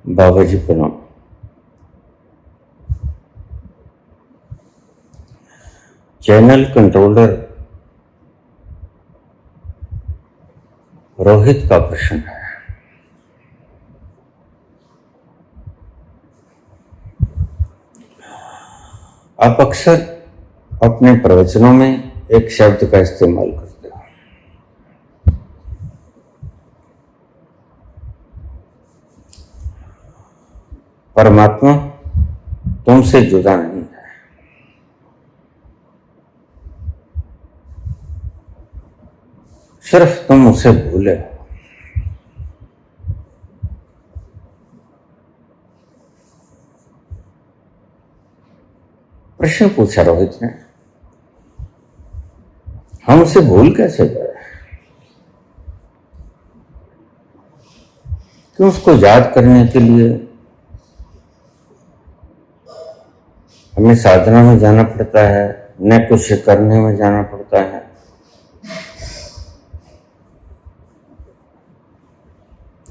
बाबा जी प्रणाम। Channel controller Rohit का प्रश्न है। आप अक्सर अपने प्रवचनों में एक शब्द का इस्तेमाल करते हो, परमात्मा तुमसे जुदा नहीं है। सिर्फ तुम उसे भूले हो। प्रश्न पूछा रोहित ने, हम उसे भूल कैसे गए? क्यों उसको याद करने के लिए हमें साधना में जाना पड़ता है, न कुछ करने में जाना पड़ता है?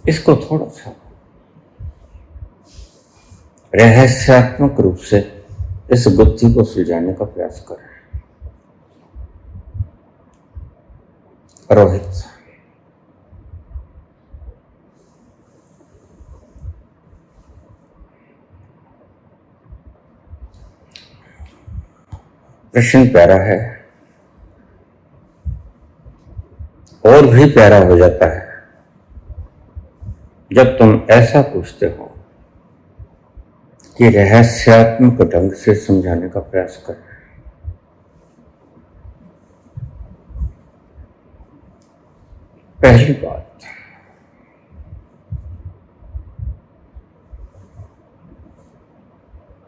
इसको थोड़ा सा रहस्यात्मक रूप से इस गुत्थी को सुलझाने का प्रयास करें। रोहित, प्रश्न प्यारा है और भी प्यारा हो जाता है जब तुम ऐसा पूछते हो कि रहस्यात्मक ढंग से समझाने का प्रयास करें। पहली बात,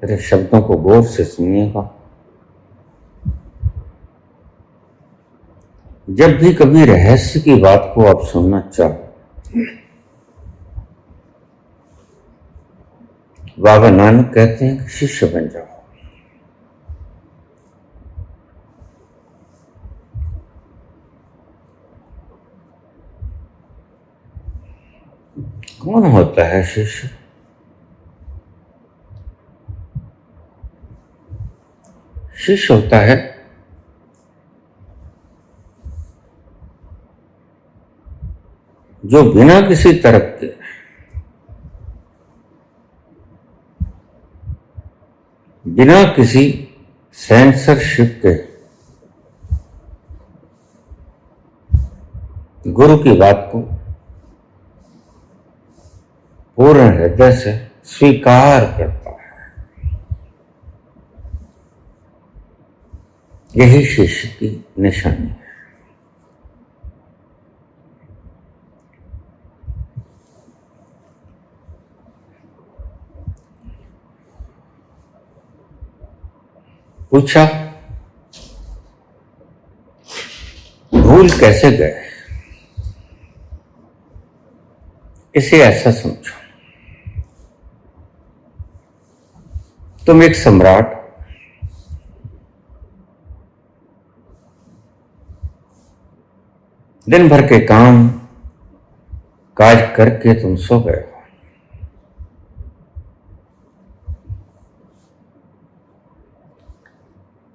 मेरे शब्दों को गौर से सुनिएगा। जब भी कभी रहस्य की बात को आप सुनना चाहो, बाबा नानक कहते हैं कि शिष्य बन जाओ। कौन होता है शिष्य? शिष्य होता है जो बिना किसी तर्क के, बिना किसी सेंसरशिप के गुरु की बात को पूर्ण हृदय से स्वीकार करता है। यही शिष्य की निशानी है। पूछा, भूल कैसे गए? इसे ऐसा समझो, तुम एक सम्राट, दिन भर के काम काज करके तुम सो गए हो।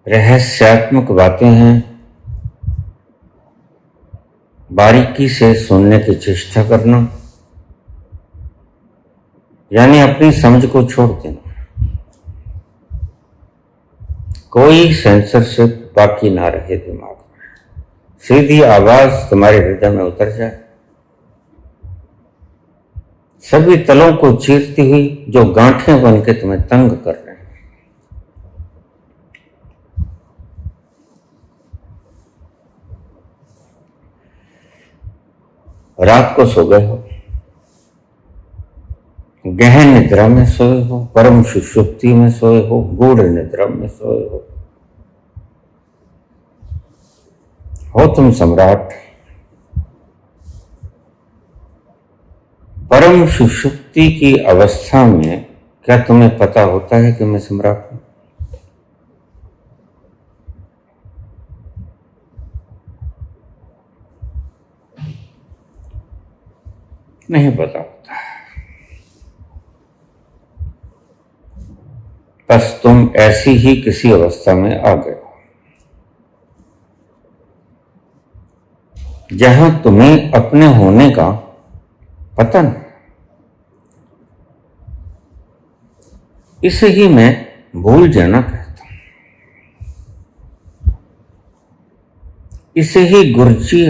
रहस्यात्मक बातें हैं, बारीकी से सुनने की चेष्टा करना, यानी अपनी समझ को छोड़ देना। कोई सेंसरशिप बाकी ना रहे दिमाग में, सीधी आवाज तुम्हारे हृदय में उतर जाए, सभी तलों को चीरती हुई जो गांठें बन के तुम्हें तंग कर रहे हैं। रात को सो गए हो, गहन निद्रा में सोए हो, परम सुषुप्ति में सोए हो, गूढ़ निद्रा में सोए हो तुम सम्राट। परम सुषुप्ति की अवस्था में क्या तुम्हें पता होता है कि मैं सम्राट हूं? नहीं पता होता। बस तुम ऐसी ही किसी अवस्था में आ गए हो जहां तुम्हें अपने होने का पता नहीं। इसे ही मैं भूल जाना कहता हूं। इसे ही गुरुजी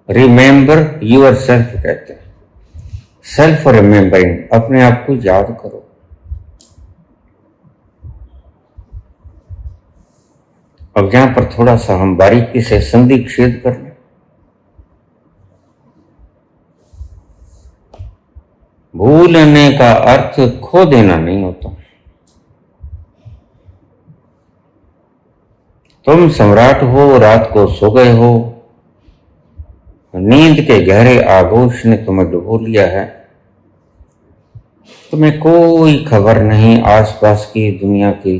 रिमेंबर यूर सेल्फ कहते हैं। सेल्फ रिमेंबरिंग, अपने आप को याद करो। अब यहां पर थोड़ा सा हम बारीकी से संधि छेद कर लें। भूलने का अर्थ खो देना नहीं होता। तुम सम्राट हो, रात को सो गए हो, नींद के गहरे आगोश ने तुम्हें डुबो लिया है। तुम्हें कोई खबर नहीं आसपास की दुनिया की।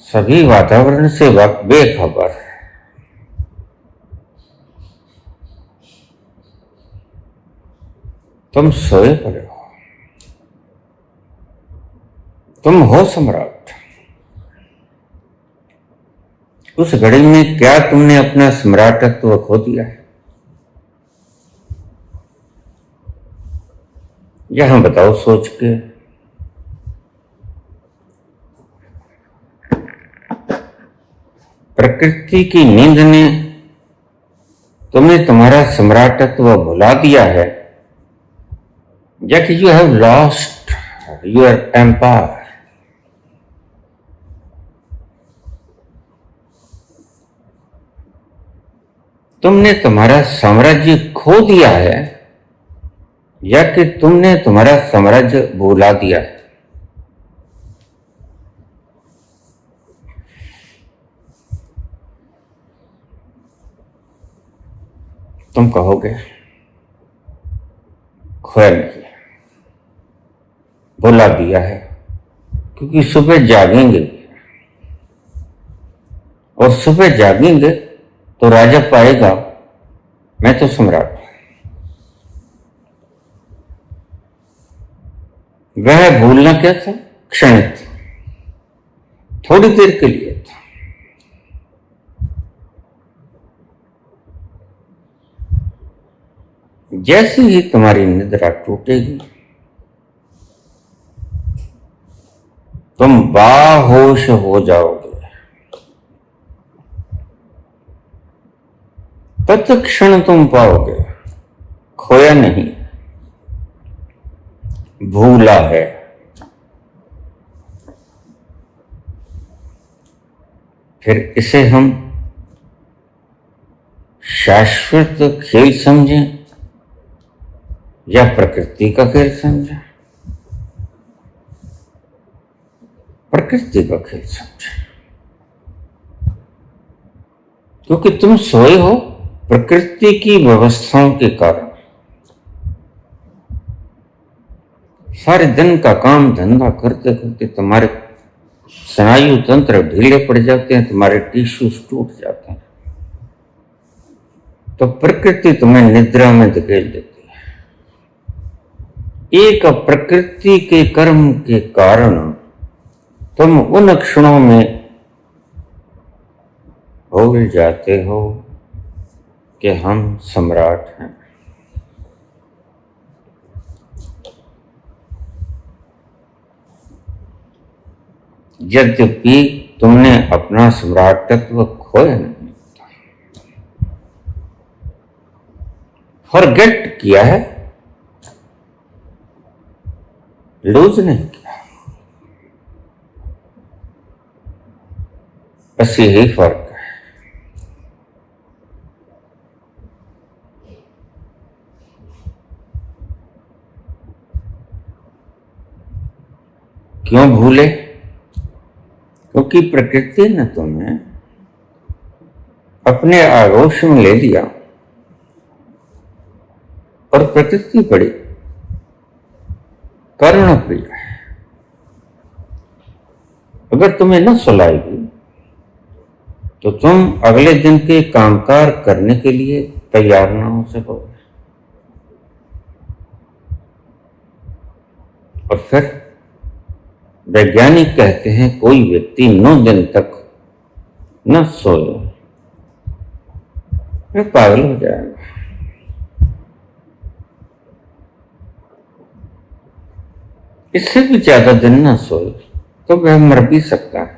सभी वातावरण से बेखबर। तुम सोए पड़े हो। तुम हो सम्राट। उस घड़ी में क्या तुमने अपना सम्राटत्व खो दिया है? यहां बताओ सोच के। प्रकृति की नींद ने तुम्हें तुम्हारा सम्राटत्व भुला दिया है, या कि you have lost your empire. तुमने तुम्हारा साम्राज्य खो दिया है, या कि तुमने तुम्हारा साम्राज्य भुला दिया है? तुम कहोगे खोया नहीं, भुला दिया है, क्योंकि सुबह जागेंगे और सुबह जागेंगे तो राजा पाएगा मैं तो सम्राट। वह भूलना क्या था? क्षणिक था, थोड़ी देर के लिए था। जैसे ही तुम्हारी निद्रा टूटेगी, तुम बाहोश हो जाओगे। तत्क्षण तुम पाओगे खोया नहीं, भूला है। फिर इसे हम शाश्वत खेल समझें या प्रकृति का खेल समझें? प्रकृति का खेल समझें, क्योंकि तुम सोए हो प्रकृति की व्यवस्थाओं के कारण। सारे दिन का काम धंधा करते करते तुम्हारे स्नायु तंत्र ढीले पड़ जाते हैं, तुम्हारे टिश्यूज टूट जाते हैं, तो प्रकृति तुम्हें निद्रा में धकेल देती है। एक प्रकृति के कर्म के कारण तुम उन क्षणों में भूल जाते हो कि हम सम्राट हैं। यद्यपि तुमने अपना सम्राटत्व खोया नहीं, फॉरगेट किया है, लूज नहीं किया। बस यही फर्क है। क्यों भूले? क्योंकि प्रकृति ने तुम्हें अपने आगोश में ले लिया और प्रकृति बड़ी कर्णप्रिय है। अगर तुम्हें न सुलाएगी तो तुम अगले दिन के कामकाज करने के लिए तैयार ना हो सकोगे। और फिर वैज्ञानिक कहते हैं कोई व्यक्ति 9 दिन तक न सोए वह पागल हो जाएगा। इससे भी ज्यादा दिन न सोए तो वह मर भी सकता है।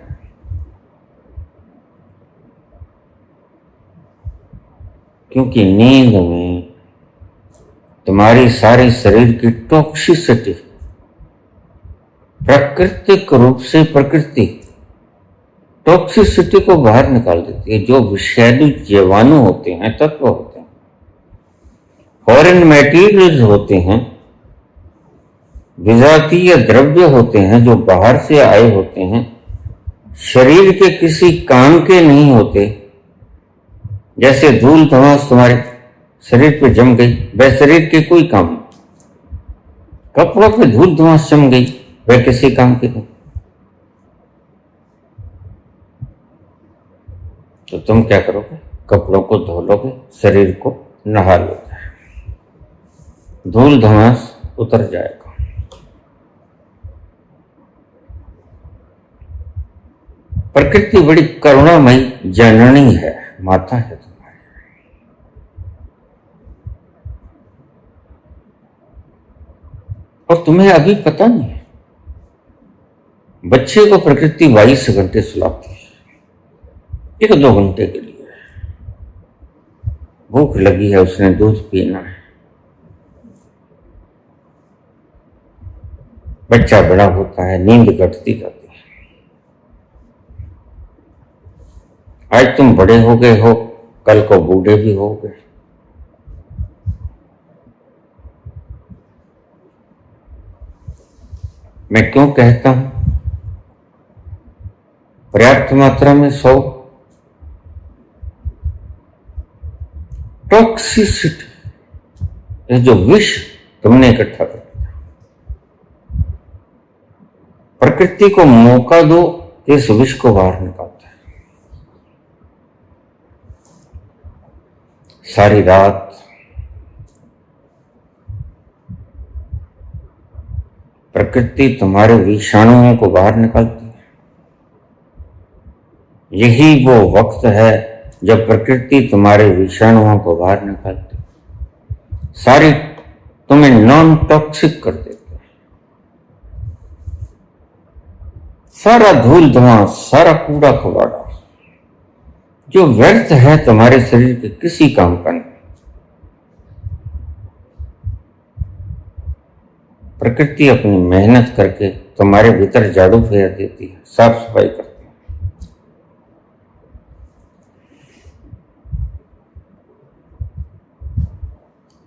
क्योंकि नींद में तुम्हारी सारी शरीर की टॉक्सिसिटी प्राकृतिक रूप से प्रकृति टॉक्सिसिटी को बाहर निकाल देती है। जो विषैली जीवाणु होते हैं, तत्व होते हैं, फॉरेन मटेरियल्स होते हैं, विजातीय द्रव्य होते हैं जो बाहर से आए होते हैं, शरीर के किसी काम के नहीं होते। जैसे धूल धमास तुम्हारे शरीर पे जम गई, वह शरीर के कोई काम नहीं। कपड़ों पे धूल धमास जम गई, वह किसी काम की नहीं। तो तुम क्या करोगे? कपड़ों को धो लोगे, शरीर को नहा लोगे, धूल धमास उतर जाएगा। प्रकृति बड़ी करुणामयी जननी है, माता है तुम्हारी। और तुम्हें अभी पता नहीं है, बच्चे को प्रकृति 22 घंटे सुलाती है, 1-2 घंटे के लिए। भूख लगी है, उसने दूध पीना है। बच्चा बड़ा होता है, नींद घटती जाती है। आज तुम बड़े हो गए हो, कल को बूढ़े भी हो गए। मैं क्यों कहता हूं पर्याप्त मात्रा में सो। टॉक्सिसिटी, ये जो विष तुमने इकट्ठा कर दिया, प्रकृति को मौका दो कि इस विष को बाहर निकालता है। सारी रात प्रकृति तुम्हारे विषाणुओं को बाहर निकालती है। यही वो वक्त है जब प्रकृति तुम्हारे विषाणुओं को बाहर निकालती है, सारी तुम्हें नॉन टॉक्सिक कर देती है। सारा धूल धुआं, सारा कूड़ा कबाड़ा जो व्यर्थ है तुम्हारे शरीर के किसी काम का नहीं, प्रकृति अपनी मेहनत करके तुम्हारे भीतर झाड़ू फेर देती है, साफ सफाई करती है।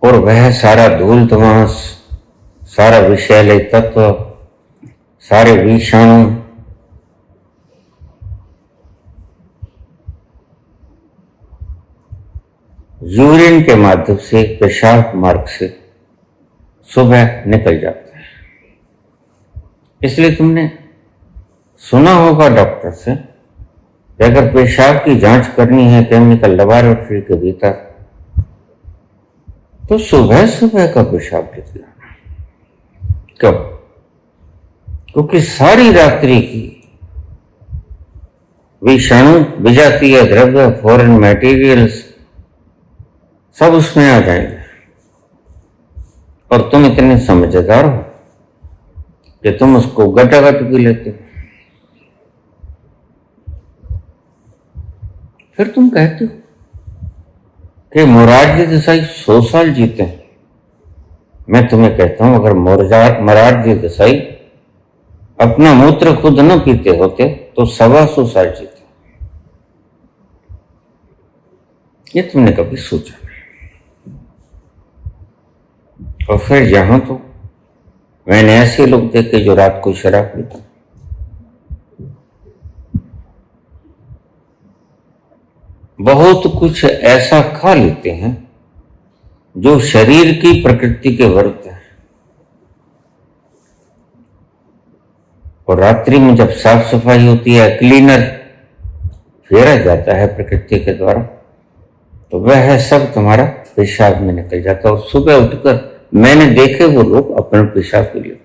और वह सारा धूल धुआं, सारा विषैले तत्व, सारे विषाणु यूरिन के माध्यम से, पेशाब मार्ग से सुबह निकल जाते हैं। इसलिए तुमने सुना होगा डॉक्टर से कि अगर पेशाब की जांच करनी है केमिकल लेबोरेटरी के भीतर, तो सुबह सुबह का पेशाब लिख जाना। क्यों? क्योंकि सारी रात्रि की विषाणु, विजातीय द्रव्य, फॉरेन मटेरियल्स सब उसमें आ जाएंगे। और तुम इतने समझदार हो कि तुम उसको गटागट पी लेते हो। फिर तुम कहते हो कि मोरारजी देसाई 100 साल जीते हैं। मैं तुम्हें कहता हूं, अगर मोरारजी देसाई अपना मूत्र खुद न पीते होते तो 125 साल जीते। ये तुमने कभी सोचा नहीं। और फिर यहां तो मैंने ऐसे लोग देखे जो रात को शराब पीते, बहुत कुछ ऐसा खा लेते हैं जो शरीर की प्रकृति के विरुद्ध है। और रात्रि में जब साफ सफाई होती है, क्लीनर फेरा जाता है प्रकृति के द्वारा, तो वह सब तुम्हारा पेशाब में निकल जाता है। और सुबह उठकर मैंने देखे वो लोग अपना पेशाब पी लेते।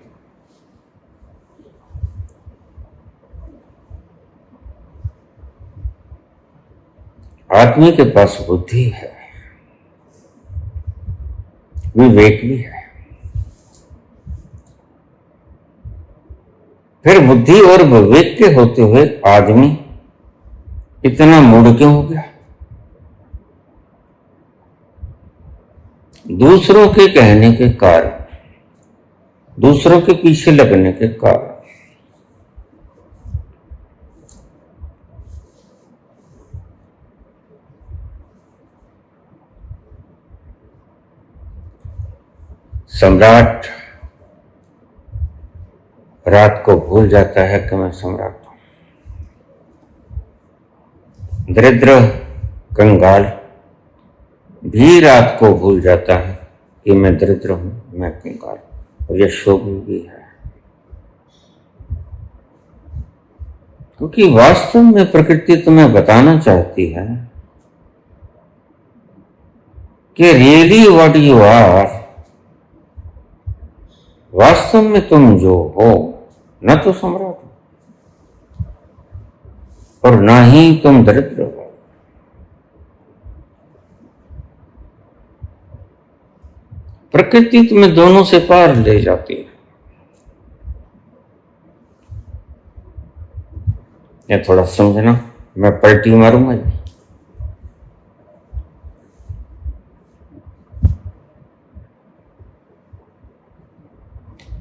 आदमी के पास बुद्धि है, विवेक भी है। फिर बुद्धि और विवेक के होते हुए आदमी इतना मूढ़ क्यों हो गया? दूसरों के कहने के कारण, दूसरों के पीछे लगने के कारण। सम्राट रात को भूल जाता है कि मैं सम्राट हूं। दरिद्र कंगाल भी रात को भूल जाता है कि मैं दरिद्र हूं, मैं कंगाल, और यह शोभन भी है। क्योंकि वास्तव में प्रकृति तुम्हें बताना चाहती है कि रियली व्हाट यू आर, वास्तव में तुम जो हो न तो सम्राट हो और ना ही तुम दरिद्र हो। प्रकृति तुम्हें दोनों से पार ले जाती है। ये थोड़ा समझना, मैं पलटी मारूंगा।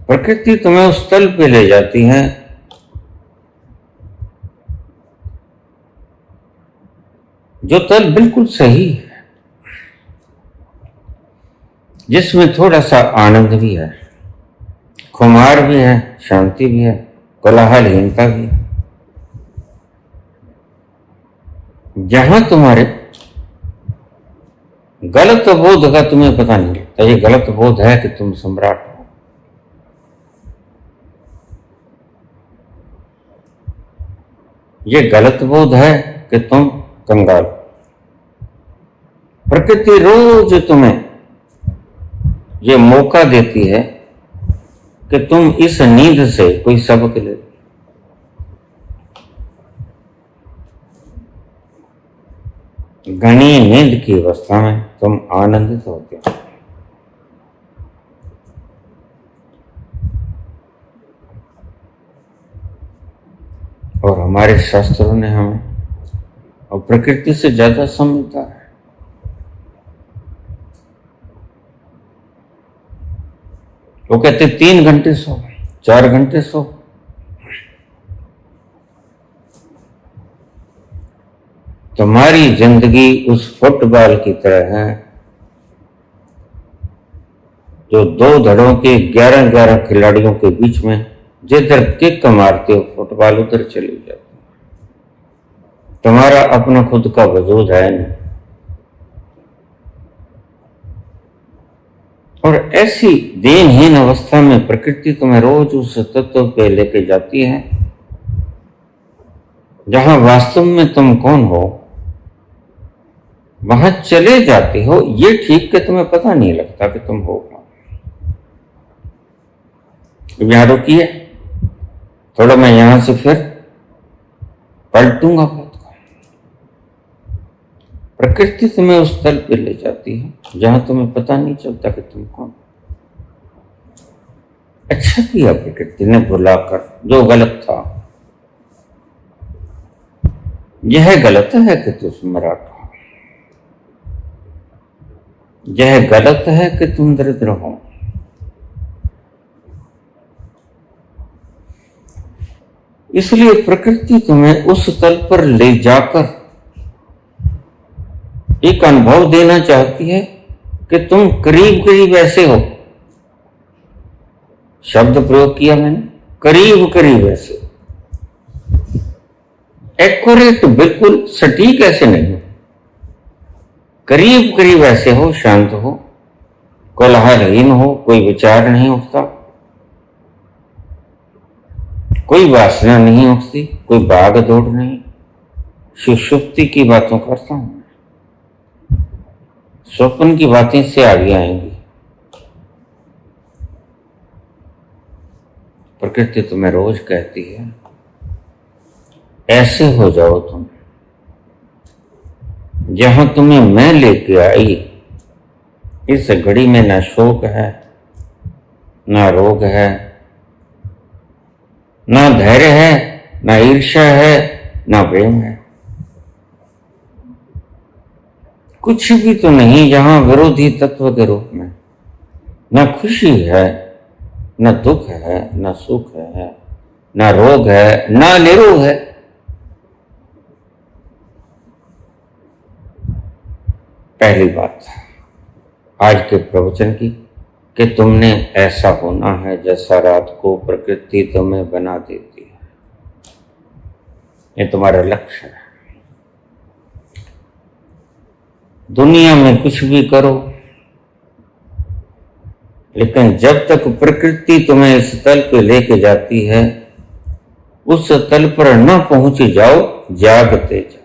प्रकृति तुम्हें उस तल पे ले जाती है जो तल बिल्कुल सही है, जिसमें थोड़ा सा आनंद भी है, खुमार भी है, शांति भी है, कोलाहलहीनता भी है। जहां तुम्हारे गलत बोध का तुम्हें पता नहीं लगता, ये गलत बोध है कि तुम सम्राट हो। ये गलत बोध है कि तुम कंगाल। प्रकृति रोज तुम्हें ये मौका देती है कि तुम इस नींद से कोई सबक ले। घनी नींद की अवस्था में तुम आनंदित होते हो। और हमारे शास्त्रों ने हमें और प्रकृति से ज्यादा समझदार है। वो कहते 3 घंटे सो, 4 घंटे सो। तुम्हारी जिंदगी उस फुटबॉल की तरह है जो 2 धड़ों के 11-11 खिलाड़ियों के बीच में जिधर किक मारते हो फुटबॉल उधर चली जाती है। तुम्हारा अपना खुद का वजूद है नहीं। और ऐसी दीनहीन अवस्था में प्रकृति तुम्हें रोज उस तत्व पे लेके जाती है जहां वास्तव में तुम कौन हो, वहां चले जाते हो। ये ठीक कि तुम्हें पता नहीं लगता कि तुम हो। यहां रुकिए थोड़ा, मैं यहां से फिर पलटूंगा बात को। प्रकृति तुम्हें उस तल पे ले जाती है जहां तुम्हें पता नहीं चलता कि तुम कौन। अच्छा किया प्रकृति ने बुलाकर, जो गलत था। यह गलत है कि तुम सम्राट हो, यह गलत है कि तुम दरिद्र हो। इसलिए प्रकृति तुम्हें उस तल पर ले जाकर एक अनुभव देना चाहती है कि तुम करीब करीब ऐसे हो। शब्द प्रयोग किया मैंने, करीब करीब ऐसे। एक्यूरेट, बिल्कुल सटीक ऐसे नहीं हो, करीब करीब ऐसे हो। शांत हो, कोलाहलहीन हो, कोई विचार नहीं उठता, कोई वासना नहीं उठती, कोई भाग दौड़ नहीं। सुषुप्ति की बातों करता हूं, स्वप्न की बातें से आगे आएंगी। प्रकृति तुम्हें रोज कहती है ऐसे हो जाओ तुम। जहां तुम्हें मैं लेके आई, इस घड़ी में ना शोक है, ना रोग है, ना धैर्य है, ना ईर्ष्या है, ना प्रेम है। कुछ भी तो नहीं जहां विरोधी तत्व के रूप में। ना खुशी है, ना दुख है, ना सुख है, ना रोग है, ना निरोग है। पहली बात आज के प्रवचन की कि तुमने ऐसा होना है जैसा रात को प्रकृति तुम्हें बना देती है। ये तुम्हारा लक्ष्य है। दुनिया में कुछ भी करो, लेकिन जब तक प्रकृति तुम्हें इस तल पे लेके जाती है, उस तल पर न पहुंच जाओ जागते जागते।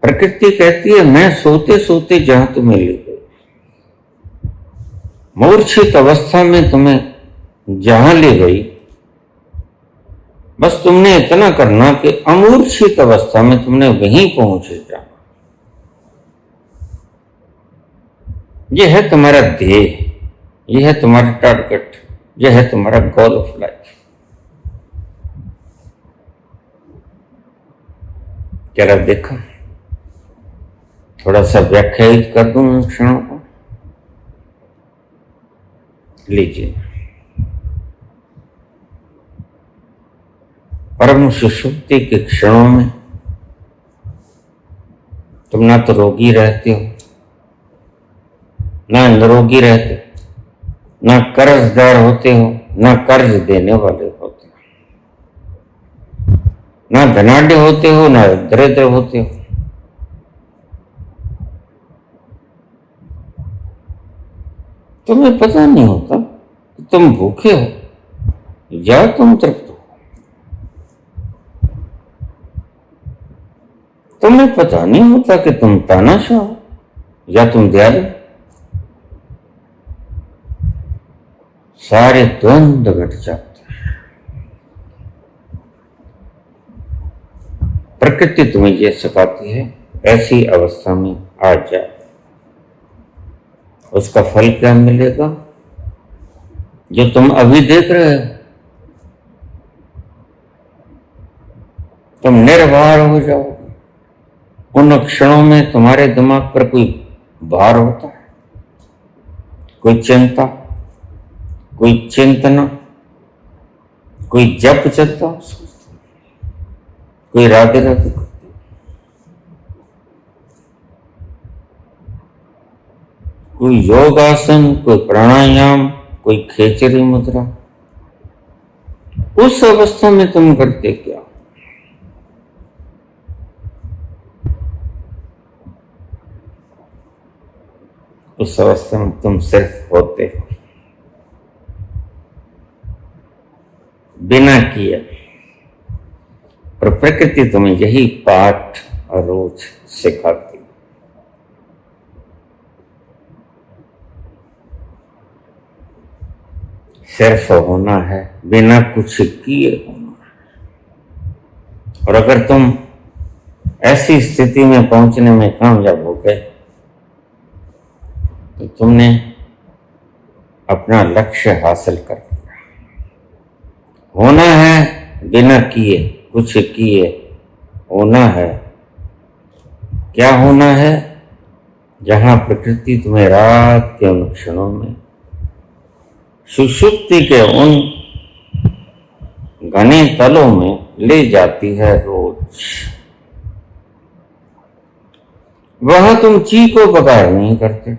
प्रकृति कहती है मैं सोते सोते जहां तुम्हें ले गई, मूर्छित अवस्था में तुम्हें जहां ले गई, बस तुमने इतना करना कि अमूर्छित अवस्था में तुमने वहीं पहुंचे जाना। यह है तुम्हारा ध्येय, यह है तुम्हारा टारगेट, यह है तुम्हारा गोल ऑफ लाइफ। जरा देखो, थोड़ा सा व्याख्यायित कर दूं इन क्षणों को। लीजिए, परम सुषुप्ति के क्षणों में तुम ना तो रोगी रहते हो, ना निरोगी रहते, ना कर्जदार होते हो, ना कर्ज देने वाले होते हो, ना धनाढ्य होते हो, ना दरिद्र होते हो। तुम्हें पता नहीं होता कि तुम भूखे हो या तुम तृप्त हो। तुम्हें पता नहीं होता कि तुम तानाशाह हो या तुम दयालु। सारे द्वंद्व घट जाते हैं। प्रकृति तुम्हें यह सिखाती है ऐसी अवस्था में आ जाओ। उसका फल क्या मिलेगा? जो तुम अभी देख रहे हो, तुम निर्भर हो जाओ। उन क्षणों में तुम्हारे दिमाग पर कोई भार होता है, कोई चिंता, कोई चिंतना, कोई जप चलता, कोई राधे राधे करता, कोई योगासन, कोई प्राणायाम, कोई खेचरी मुद्रा। उस अवस्था में तुम करते क्या? उस अवस्था में तुम सिर्फ होते हो, बिना किए। और प्रकृति तुम्हें यही पाठ रोज सिखाती। सिर्फ होना है, बिना कुछ किए होना है। और अगर तुम ऐसी स्थिति में पहुंचने में कामयाब हो गए तो तुमने अपना लक्ष्य हासिल कर लिया। होना है बिना किए, कुछ किए होना है। क्या होना है? जहां प्रकृति तुम्हें रात के उन क्षणों में सुषुप्ति के उन घने तलों में ले जाती है रोज, वहां तुम चीखो पुकार नहीं करते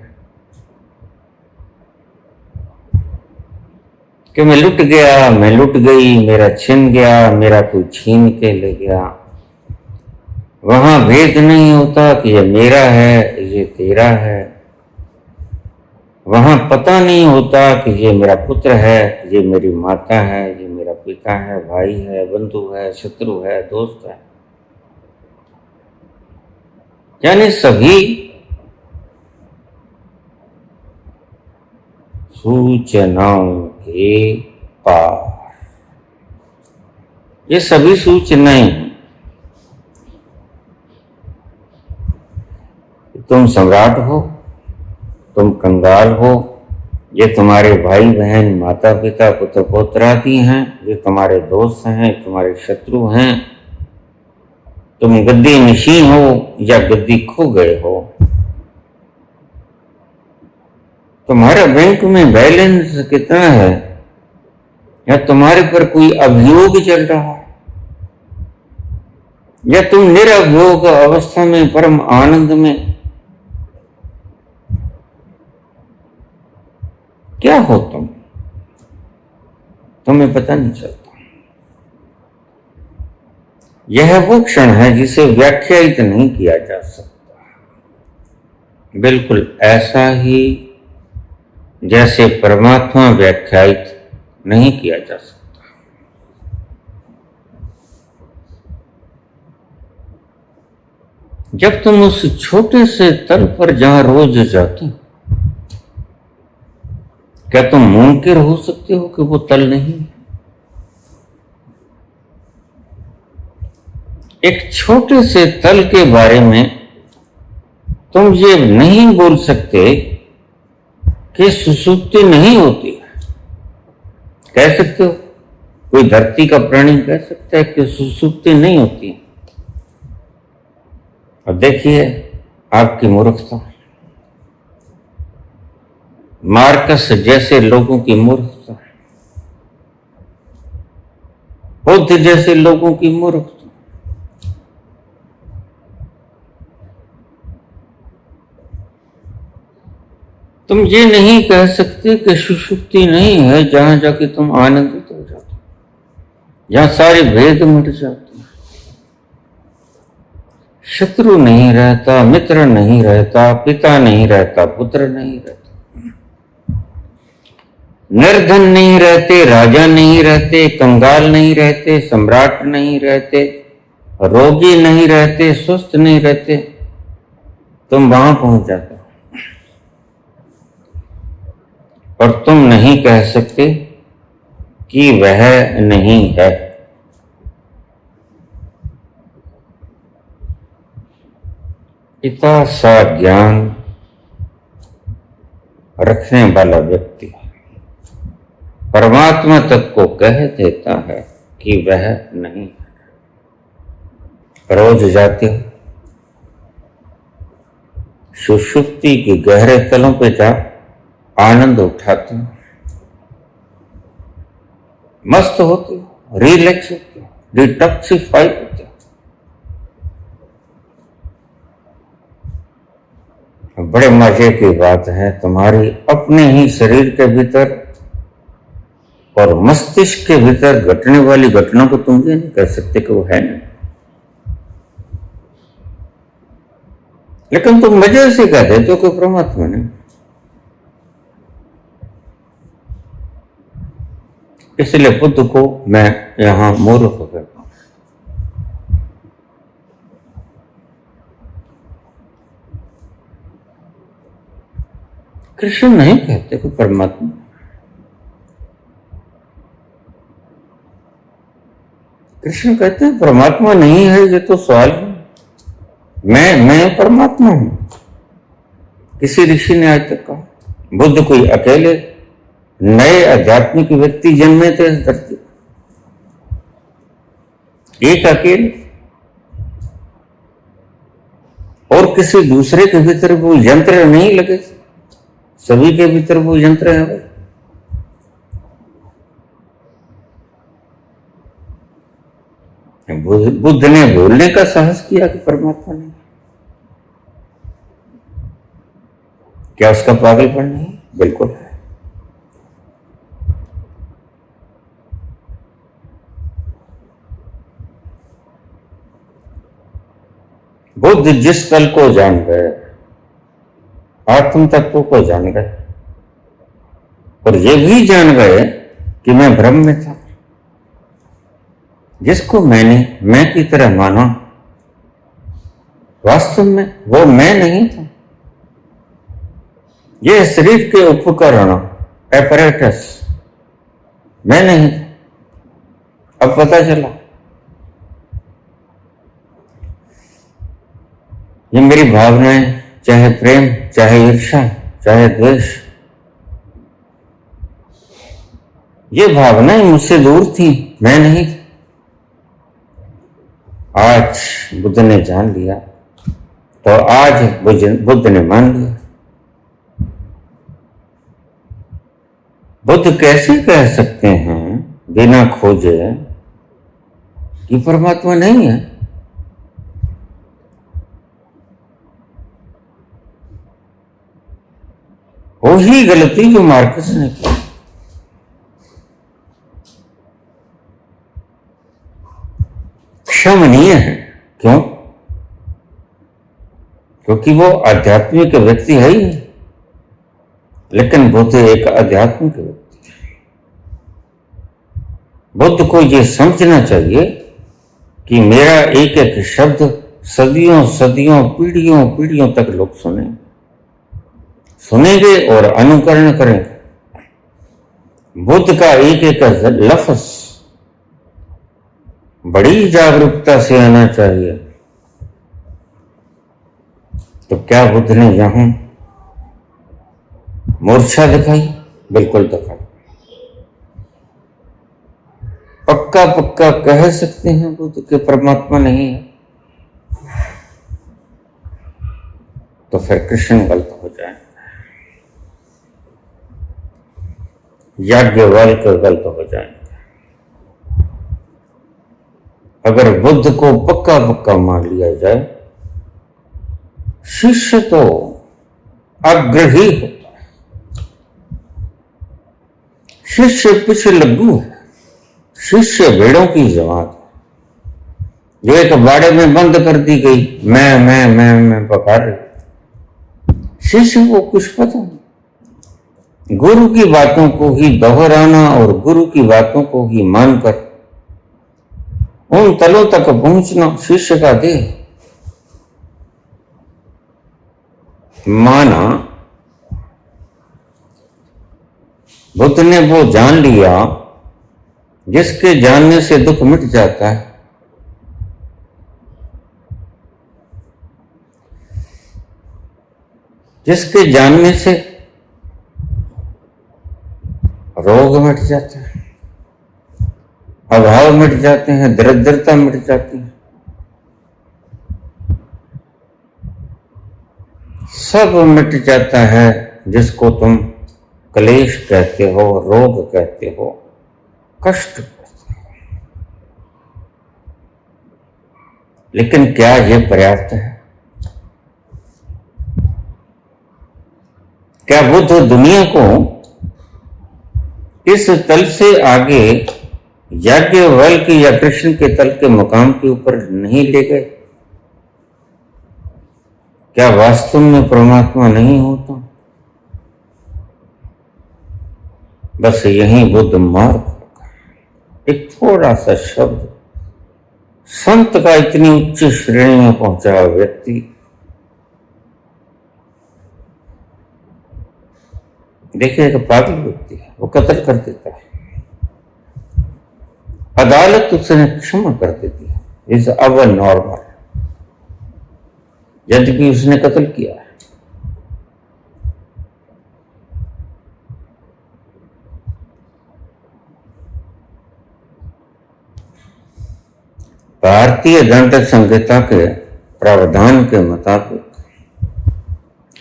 कि मैं लुट गया, मैं लुट गई, मेरा छिन गया, मेरा कोई छीन के ले गया। वहां भेद नहीं होता कि ये मेरा है, ये तेरा है। वहां पता नहीं होता कि ये मेरा पुत्र है, ये मेरी माता है, ये मेरा पिता है, भाई है, बंधु है, शत्रु है, दोस्त है। यानी सभी सूचनाओं के पार। ये सभी सूचनाएं तुम सम्राट हो, तुम कंगाल हो, ये तुम्हारे भाई बहन, माता पिता, पुत्र पौत्रादि हैं, ये तुम्हारे दोस्त हैं, तुम्हारे शत्रु हैं, तुम गद्दी नशीं हो या गद्दी खो गए हो, तुम्हारा बैंक में बैलेंस कितना है, या तुम्हारे पर कोई अभियोग चल रहा है, या तुम निरभियोग अवस्था में परम आनंद में, क्या हो तुम्हें पता नहीं चलता। यह वो क्षण है जिसे व्याख्यायित नहीं किया जा सकता, बिल्कुल ऐसा ही जैसे परमात्मा व्याख्यायित नहीं किया जा सकता। जब तुम उस छोटे से तल पर जहां रोज जाते हो, क्या तुम मुनकिर हो सकते हो कि वो तल नहीं? एक छोटे से तल के बारे में तुम ये नहीं बोल सकते कि सुसुप्ति नहीं होती। कह सकते हो, कोई धरती का प्राणी कह सकता है कि सुसुप्ति नहीं होती? अब देखिए आपकी मूर्खता, मार्कस जैसे लोगों की मूर्खता, बुद्ध जैसे लोगों की मूर्खता। तुम ये नहीं कह सकते कि सुषुप्ति नहीं है जहां जाके तुम आनंदित हो जाते, जहां सारे भेद मिट जाते, शत्रु नहीं रहता, मित्र नहीं रहता, पिता नहीं रहता, पुत्र नहीं रहता, निर्धन नहीं रहते, राजा नहीं रहते, कंगाल नहीं रहते, सम्राट नहीं रहते, रोगी नहीं रहते, स्वस्थ नहीं रहते, तुम वहां पहुंच जाते हो। और तुम नहीं कह सकते कि वह नहीं है। इतना सा ज्ञान रखने वाला व्यक्ति परमात्मा तक को कह देता है कि वह नहीं है। रोज जाते हो, सुषुप्ति के गहरे तलों पे जा आनंद उठाते हो, मस्त होते हो, रिलैक्स होते हो, डिटॉक्सिफाई होते हो। बड़े मजे की बात है, तुम्हारी अपने ही शरीर के भीतर और मस्तिष्क के भीतर घटने वाली घटना को तुम ये नहीं कह सकते कि वो है नहीं, लेकिन तुम मजे से कह देते हो कि परमात्मा नहीं। इसलिए बुद्ध को मैं यहां मूर्ख कहता हूं। कृष्ण नहीं कहते कि परमात्मा, कृष्ण कहते हैं परमात्मा नहीं है, ये तो सवाल है। मैं परमात्मा हूं, किसी ऋषि ने आज तक कहा? बुद्ध कोई अकेले नए आध्यात्मिक व्यक्ति जन्मे थे इस धरती, एक अकेले, और किसी दूसरे के भीतर वो यंत्र नहीं लगे, सभी के भीतर वो यंत्र है। बुद्ध ने बोलने का साहस किया कि परमात्मा नहीं, क्या उसका पागलपन नहीं? बिल्कुल है। बुद्ध जिस तल को जान गए, आत्म तत्व को जान गए, और ये भी जान गए कि मैं भ्रम में था, जिसको मैंने मैं की तरह माना, वास्तव में वो मैं नहीं था। ये शरीर के उपकरण, एपरेटस, मैं नहीं था। अब पता चला ये मेरी भावनाएं चाहे प्रेम, चाहे ईर्ष्या, चाहे द्वेष, ये भावनाएं मुझसे दूर थी, मैं नहीं थी। आज बुद्ध ने जान लिया, तो आज बुद्ध ने मान लिया। बुद्ध कैसे कह सकते हैं बिना खोजे कि परमात्मा नहीं है? वही गलती जो मार्कस ने की। क्षमनीय है। क्यों? क्योंकि वो आध्यात्मिक व्यक्ति है ही, लेकिन बुद्ध एक आध्यात्मिक व्यक्ति है। बुद्ध को ये समझना चाहिए कि मेरा एक एक शब्द सदियों सदियों पीढ़ियों पीढ़ियों तक लोग सुनेंगे और अनुकरण करेंगे। बुद्ध का एक एक लफ्ज बड़ी जागरूकता से आना चाहिए। तो क्या बुद्ध ने यहां मूर्छा दिखाई? बिल्कुल दिखाई। पक्का पक्का कह सकते हैं बुद्ध के परमात्मा नहीं है? तो फिर कृष्ण गलत हो जाए, याज्ञवल्क्य गलत हो जाएंगे। अगर बुद्ध को पक्का पक्का मान लिया जाए, शिष्य तो आग्रही होता है, शिष्य पीछे लग्गू है, शिष्य भेड़ों की जमात है जो एक बाड़े में बंद कर दी गई, मैं पकार रही। शिष्य को कुछ पता नहीं। गुरु की बातों को ही दोहराना और गुरु की बातों को ही मानकर उन तलों तक पहुंचना शिष्य का देह। माना बुद्ध ने वो जान लिया जिसके जानने से दुख मिट जाता है, जिसके जानने से रोग मिट जाता है, अभाव मिट जाते हैं, दरिद्रता मिट जाती है, सब मिट जाता है। जिसको तुम क्लेश कहते हो, रोग कहते हो, कष्ट कहते हो। लेकिन क्या यह पर्याप्त है? क्या बुद्ध दुनिया को इस तल से आगे याज्ञवल्क्य या कृष्ण के तल के मुकाम के ऊपर नहीं ले गए? क्या वास्तव में परमात्मा नहीं होता? बस यही बुद्ध मार्ग, एक थोड़ा सा शब्द संत का इतनी उच्च श्रेणी में पहुंचा हुआ व्यक्ति देखिए, एक पागल व्यक्ति है, वो कत्ल कर देता है, अदालत उसने क्षमा कर देती है, इज अब नॉर्मल, यद्यपि उसने कत्ल किया है। भारतीय दंड संहिता के प्रावधान के मुताबिक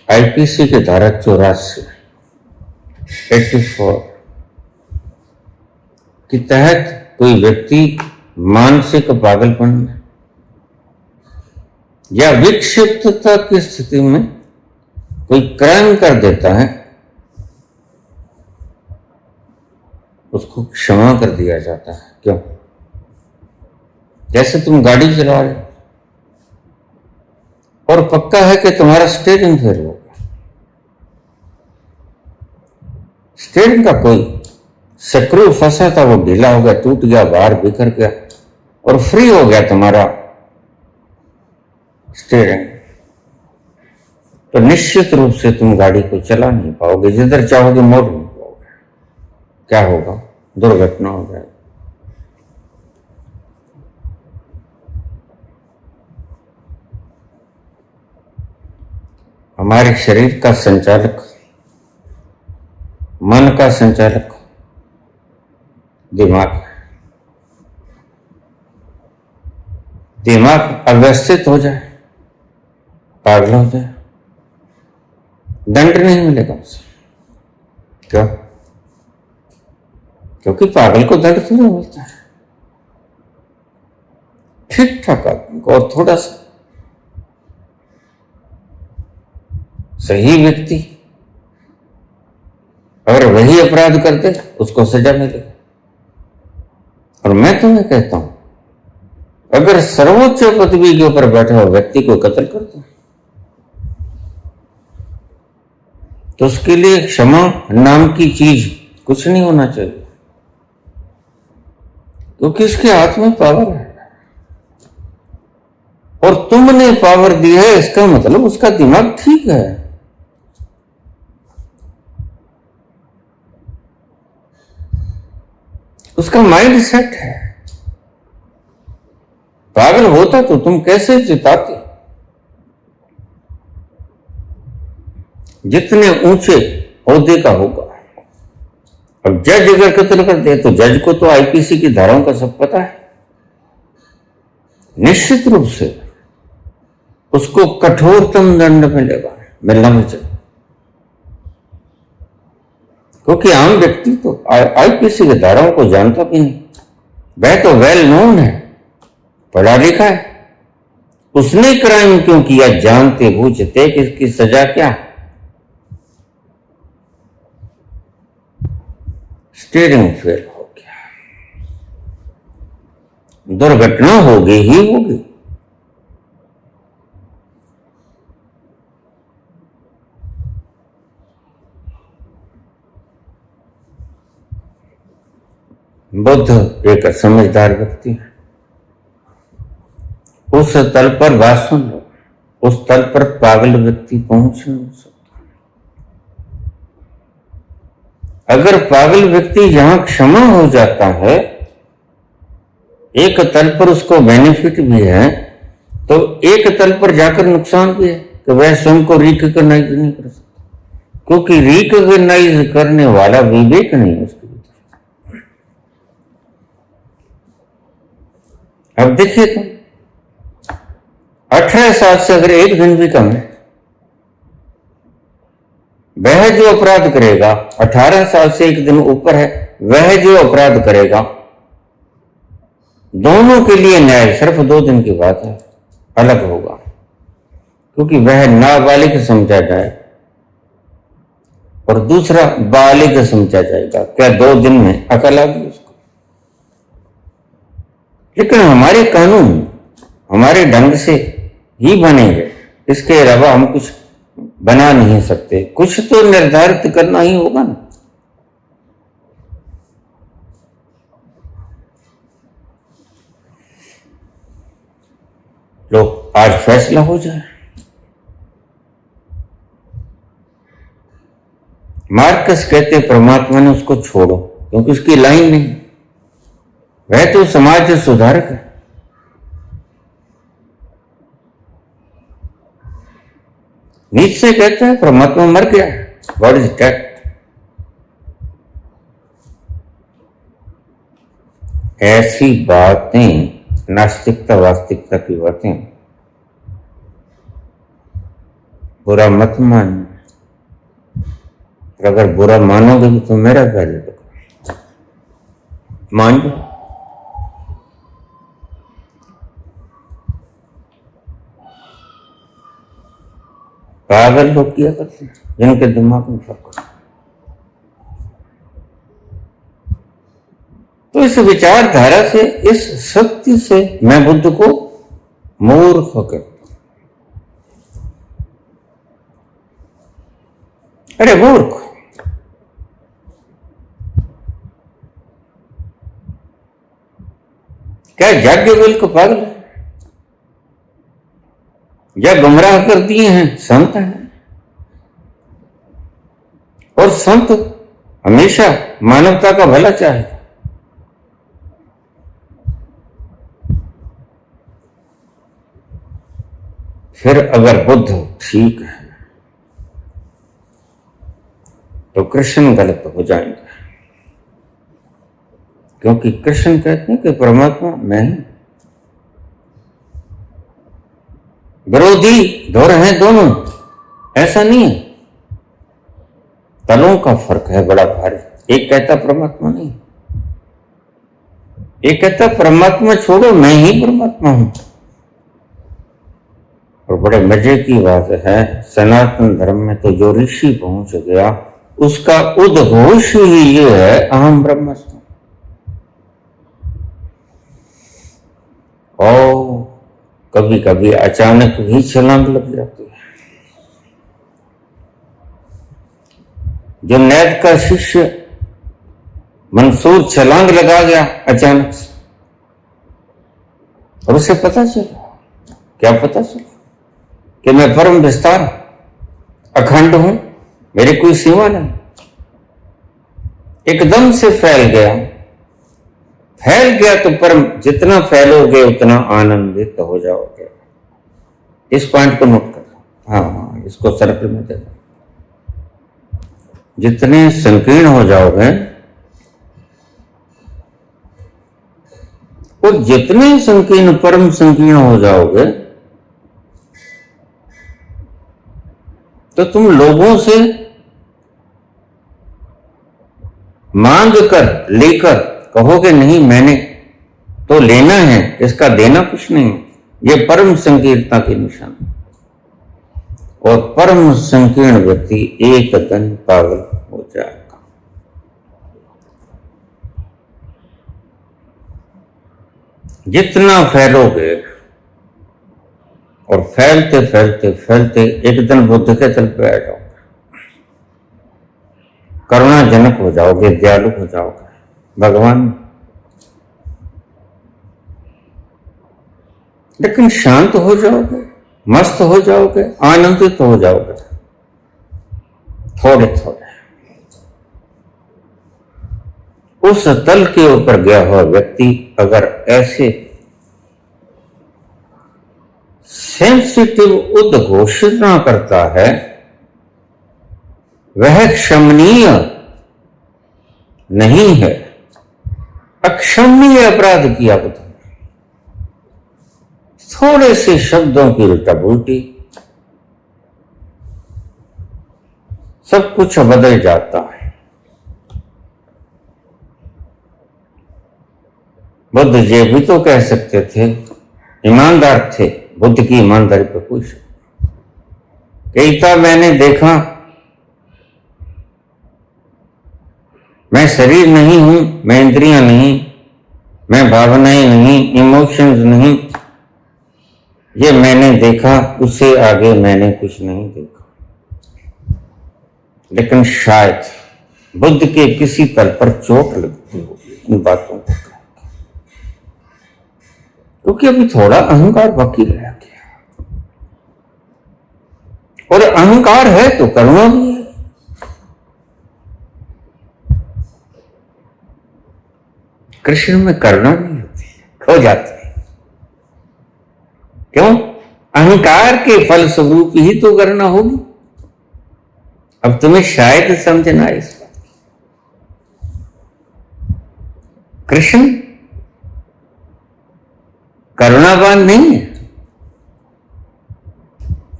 आईपीसी की धारा 84 84 के तहत कोई व्यक्ति मानसिक पागलपन या विक्षिप्तता की स्थिति में कोई क्राइम कर देता है, उसको क्षमा कर दिया जाता है। क्यों? जैसे तुम गाड़ी चला रहे और पक्का है कि तुम्हारा स्टीयरिंग फेल हो गया, स्टीयरिंग का कोई स्क्रू फंसा था, वो ढीला हो गया, टूट गया, बाहर बिखर गया और फ्री हो गया तुम्हारा स्टीयरिंग, तो निश्चित रूप से तुम गाड़ी को चला नहीं पाओगे, जिधर चाहोगे मोड़ नहीं पाओगे। क्या होगा? दुर्घटना हो जाएगी। हमारे शरीर का संचालक, मन का संचालक दिमाग है। दिमाग अव्यवस्थित हो जाए, पागल हो जाए, दंड नहीं मिलेगा उसे। क्यों? क्योंकि पागल को दंड तो नहीं मिलता है। ठीक ठाक आदमी को और थोड़ा सा सही व्यक्ति अगर वही अपराध करते उसको सजा मिलेगी। और मैं तुम्हें कहता हूं, अगर सर्वोच्च पदवी के ऊपर बैठा हुआ व्यक्ति को कत्ल कर दो तो उसके लिए क्षमा नाम की चीज कुछ नहीं होना चाहिए, क्योंकि इसके हाथ में पावर है और तुमने पावर दी है, इसका मतलब उसका दिमाग ठीक है। उसका माइंड सेट है। पागल होता तो तुम कैसे जिताते? जितने ऊंचे ओहदे का होगा। अब जज अगर कत्ल कर दे तो जज को तो आईपीसी की धाराओं का सब पता है, निश्चित रूप से उसको कठोरतम दंड मिलेगा, मिलना भी चाहिए। क्योंकि आम व्यक्ति तो आईपीसी के धाराओं को जानता भी नहीं। वह तो वेल नोन है, पढ़ा लिखा है। उसने क्राइम क्यों किया जानते बूझते कि इसकी सजा क्या? स्टीयरिंग फेल हो गया, दुर्घटना होगी ही होगी। बुद्ध एक समझदार व्यक्ति है। उस तल पर बात सुन लो, उस तल पर पागल व्यक्ति पहुंच नहीं सकता। अगर पागल व्यक्ति यहां क्षमा हो जाता है, एक तल पर उसको बेनिफिट भी है, तो एक तल पर जाकर नुकसान भी है कि वह स्वयं को रिकॉग्नाइज नहीं कर सकता, क्योंकि रिकॉग्नाइज करने वाला विवेक नहीं है उसके भीतर। अब देखिए तुम 18 साल से अगर एक दिन भी कम है, वह जो अपराध करेगा, 18 साल से एक दिन ऊपर है, वह जो अपराध करेगा, दोनों के लिए न्याय सिर्फ 2 दिन की बात है, अलग होगा। क्योंकि वह नाबालिग समझा जाए और दूसरा बालिग समझा जाएगा। क्या 2 दिन में अकल आ गई उसको? लेकिन हमारे कानून हमारे ढंग से ही बनेंगे, इसके अलावा हम कुछ बना नहीं सकते। कुछ तो निर्धारित करना ही होगा ना। लोग आज फैसला हो जाए। मार्कस कहते परमात्मा ने उसको छोड़ो, क्योंकि उसकी लाइन नहीं, वह तो समाज सुधारक है। नीचे कहता है परमात्मा मर गया, गॉड इज डेड। ऐसी बातें नास्तिकता वास्तविकता की बातें, बुरा मत मान। अगर बुरा मानोगे तो मेरा गाली दो, मान जाओ। पागल लोग किया करते हैं जिनके दिमाग में फर्क है। तो इस विचारधारा से, इस सत्य से मैं बुद्ध को मूर्ख कहता हूं। अरे मूर्ख, क्या याज्ञवल्क्य को पागल है? या गुमराह कर दिए हैं संत हैं, और संत हमेशा मानवता का भला चाहे। फिर अगर बुद्ध ठीक है तो कृष्ण गलत हो जाएंगे, क्योंकि कृष्ण कहते हैं कि परमात्मा मैं हूं। विरोधी धुर हैं दोनों, ऐसा नहीं है, तलों का फर्क है बड़ा भारी। एक कहता परमात्मा नहीं, एक कहता परमात्मा छोड़ो मैं ही परमात्मा हूं। और बड़े मजे की बात है, सनातन धर्म में तो जो ऋषि पहुंच गया उसका उद्घोष ही ये है अहम ब्रह्मास्मि। और कभी कभी अचानक भी छलांग लग जाती है। जो नैत का शिष्य मंसूर छलांग लगा गया अचानक से, और उसे पता चला, क्या पता चला कि मैं परम विस्तार अखंड हूं, मेरी कोई सीमा नहीं। एकदम से फैल गया, फैल गया तो परम, जितना फैलोगे उतना आनंदित हो जाओगे। इस पॉइंट को नोट कर लो। हाँ, इसको सर्कल में दे दो। जितने संकीर्ण हो जाओगे और जितने संकीर्ण परम संकीर्ण हो जाओगे तो तुम लोगों से मांग कर लेकर कहोगे नहीं मैंने तो लेना है, इसका देना कुछ नहीं है। ये परम संकीर्णता की निशानी। और परम संकीर्ण व्यक्ति एक दिन पागल हो जाएगा। जितना फैलोगे और फैलते फैलते फैलते एक दिन बुद्ध के तल पे आ जाओगे, करुणाजनक हो जाओगे, दयालु हो जाओगे भगवान। लेकिन शांत हो जाओगे, मस्त हो जाओगे, आनंदित हो जाओगे थोड़े थोड़े। उस तल के ऊपर गया हुआ व्यक्ति अगर ऐसे सेंसिटिव उद्घोषणा करता है, वह क्षमनीय नहीं है, अक्षमनीय अपराध किया बुद्ध। थोड़े से शब्दों की उल्टा पुल्टी सब कुछ बदल जाता है। बुद्ध ये भी तो कह सकते थे, ईमानदार थे, बुद्ध की ईमानदारी पर कोई शक। कहता मैंने देखा मैं शरीर नहीं हूं, मैं इंद्रियां नहीं, मैं भावनाएं नहीं, इमोशंस नहीं, ये मैंने देखा, उससे आगे मैंने कुछ नहीं देखा। लेकिन शायद बुद्ध के किसी तल पर चोट लगती होगी इन बातों को, क्योंकि अभी थोड़ा अहंकार बाकी रह गया। और अहंकार है तो करुणा भी है। कृष्ण में करुणा नहीं होती, खो जाती है। क्यों? अहंकार के फलस्वरूप ही तो करुणा होगी। अब तुम्हें शायद समझना है इस बात की। कृष्ण करुणावान नहीं है,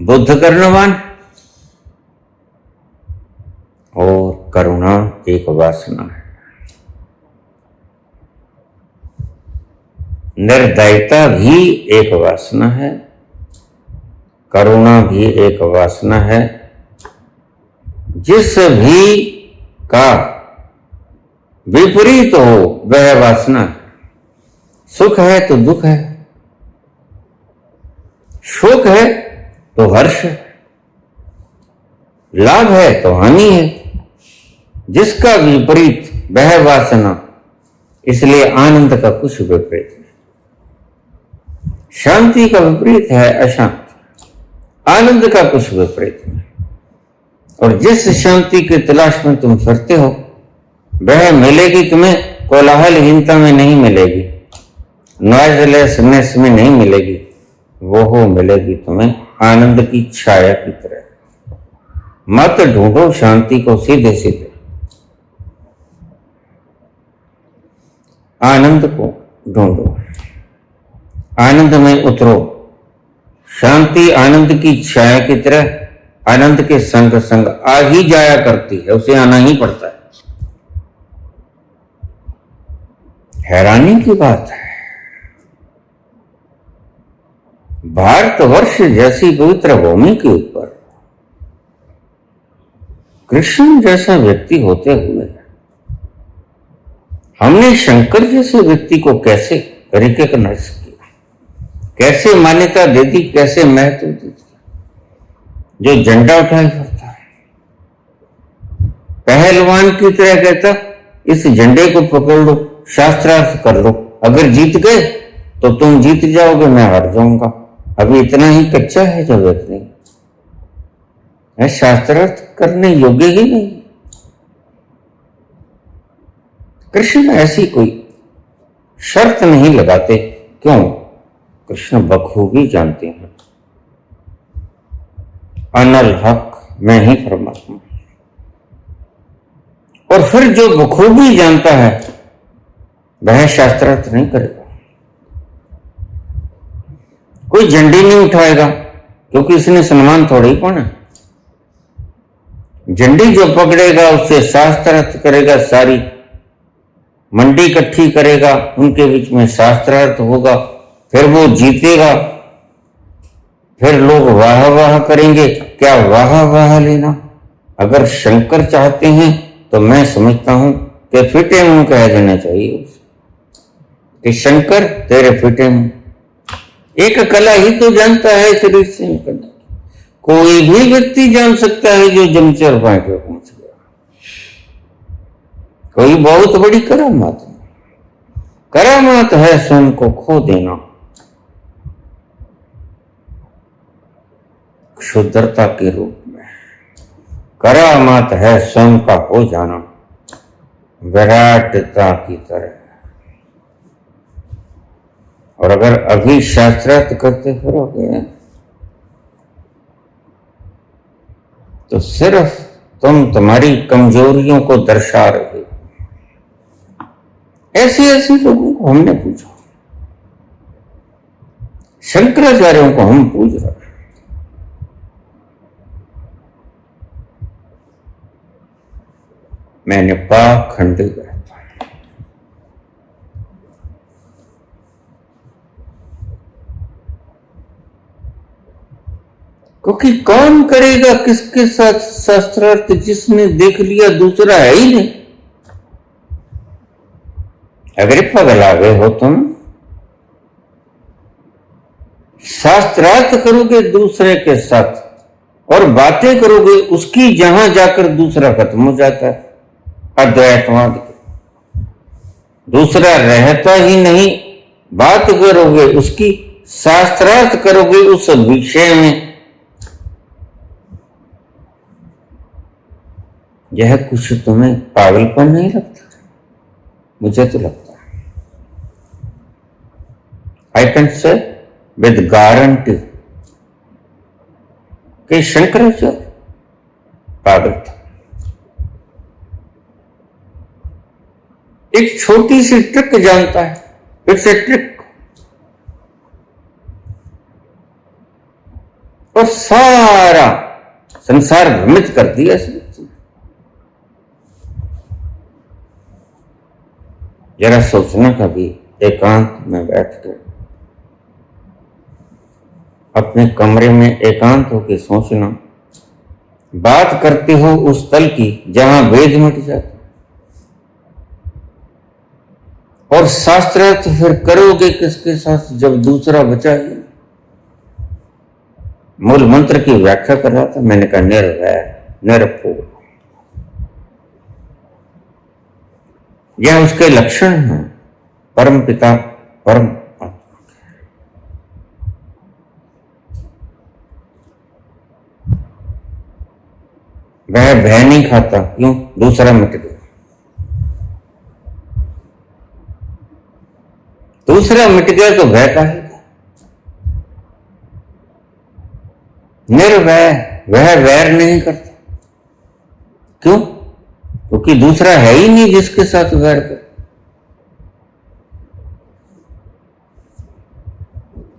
बुद्ध करुणावान, और करुणा एक वासना है। निर्दयता भी एक वासना है, करुणा भी एक वासना है। जिस भी का विपरीत हो वह वासना है। सुख है तो दुख है, शोक है तो हर्ष है, लाभ है तो हानि है। जिसका विपरीत वह वासना, इसलिए आनंद का कुछ विपरीत नहीं। शांति का विपरीत है अशांति, आनंद का कुछ विपरीत नहीं। और जिस शांति की तलाश में तुम फिरते हो वह मिलेगी तुम्हें कोलाहलहीनता में नहीं मिलेगी, नॉइजलेसनेस में नहीं मिलेगी, वो मिलेगी तुम्हें आनंद की छाया की तरह। मत ढूंढो शांति को सीधे सीधे, आनंद को ढूंढो, आनंद में उतरो। शांति आनंद की छाया की तरह आनंद के संग संग आ ही जाया करती है, उसे आना ही पड़ता है। हैरानी की बात है, भारतवर्ष जैसी पवित्र भूमि के ऊपर कृष्ण जैसा व्यक्ति होते हुए हमने शंकर जैसे व्यक्ति को कैसे रिकॉग्नाइज किया, कैसे मान्यता दे दी, कैसे महत्व दी, जो झंडा उठाया करता है, पहलवान की तरह कहता इस झंडे को पकड़ लो, शास्त्रार्थ कर लो, अगर जीत गए तो तुम जीत जाओगे, मैं हार जाऊंगा। अभी इतना ही कच्चा है जो व्यक्ति है, शास्त्रार्थ करने योग्य ही नहीं। कृष्ण ऐसी कोई शर्त नहीं लगाते, क्यों? कृष्ण बखूबी जानते हैं अनल हक मैं ही परमात्मा। और फिर जो बखूबी जानता है वह शास्त्रार्थ नहीं करेगा, कोई झंडी नहीं उठाएगा, क्योंकि इसने सम्मान थोड़ा ही पाना। झंडी जो पकड़ेगा उससे शास्त्रार्थ करेगा, सारी मंडी इकट्ठी करेगा, उनके बीच में शास्त्रार्थ होगा, फिर वो जीतेगा, फिर लोग वाह वाह करेंगे। क्या वाह वाह लेना? अगर शंकर चाहते हैं तो मैं समझता हूं कि फिटे मुंह कह देना चाहिए कि शंकर तेरे फिटे मुंह। एक कला ही तो जानता है शरीर से निकलना, कोई भी व्यक्ति जान सकता है जो जमचर पाए पे पहुंच गया। कोई बहुत बड़ी करामात नहीं, करामात है स्वयं को खो देना, क्षुद्रता के रूप में। करामात है स्वयं का हो जाना विराटता की तरह। और अगर अभी शास्त्रार्थ करते फिरोगे तो सिर्फ तुम तुम्हारी कमजोरियों को दर्शा रहे हो। ऐसे लोगों को हमने पूछा, शंकराचार्यों को हम पूछ रहे हैं। मैंने पाखंडी रहता, क्योंकि कौन करेगा किसके साथ शास्त्रार्थ जिसने देख लिया दूसरा है ही नहीं। अगर पगला गए हो तुम, शास्त्रार्थ करोगे दूसरे के साथ और बातें करोगे उसकी, जहां जाकर दूसरा खत्म हो जाता है। अद्वैतवाद के दूसरा रहता ही नहीं, बात करोगे उसकी, शास्त्रार्थ करोगे उस विषय में। यह कुछ तुम्हें पागलपन नहीं लगता? मुझे तो लगता है। I can say with guarantee कि शंकराचार्य पागल था। एक छोटी सी ट्रिक जानता है, इट्स ए ट्रिक, और सारा संसार भ्रमित कर दिया इस व्यक्ति ने। जरा सोचना कभी एकांत में बैठ कर, अपने कमरे में एकांत होकर सोचना, बात करते हो उस तल की जहां वेद मिट जाता, और शास्त्रार्थ फिर करोगे किसके साथ जब दूसरा बचा ही। मूल मंत्र की व्याख्या कर रहा था, मैंने कहा निर्वैर निरपूर, यह उसके लक्षण हैं। परम पिता परम आत्मा, वह भय नहीं खाता, क्यों? दूसरा मिट गया। दूसरा मिट गया तो भय का है। निर्वैर, वह वैर नहीं करता, क्यों? क्योंकि दूसरा है ही नहीं जिसके साथ वैर कर। वह भय नहीं खाता, क्यों? क्योंकि दूसरा मिट गया तो भय का है। निर्वैर, वह वैर नहीं करता, क्यों? क्योंकि दूसरा है ही नहीं जिसके साथ वैर कर। वह भय नहीं खाता, क्यों? क्योंकि दूसरा है ही नहीं जिसके साथ वैर कर।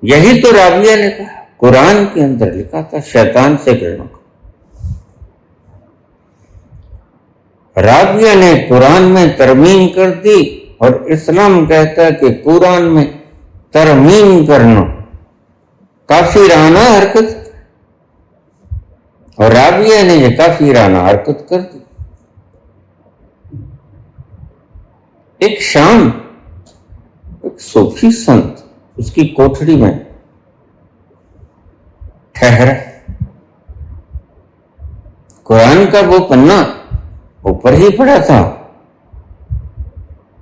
यही तो राबिया ने कहा, कुरान के अंदर लिखा था शैतान से घृणा। राबिया ने कुरान में तरमीम कर दी और इस्लाम कहता है कि कुरान में तरमीम करना काफिराना हरकत, और राबिया ने यह काफिराना हरकत कर दी। एक शाम एक सूफी संत उसकी कोठरी में ठहरा, कुरान का वो पन्ना ऊपर ही पड़ा था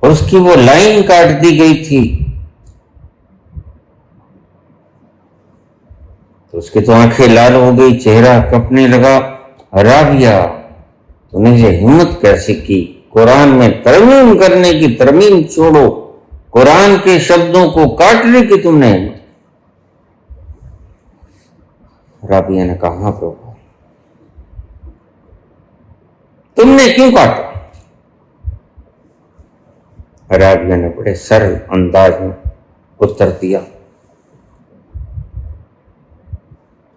और उसकी वो लाइन काट दी गई थी, तो उसकी तो आंखें लाल हो गई, चेहरा कपने लगा। राबिया, तूने ये हिम्मत कैसे की? कुरान में तरमीम करने की, तरमीम छोड़ो, कुरान के शब्दों को काटने की तुमने हिम्मत। राबिया ने कहा, हाँ प्रभु, तुमने क्यों काटा? राबिया ने बड़े सरल अंदाज में उत्तर दिया,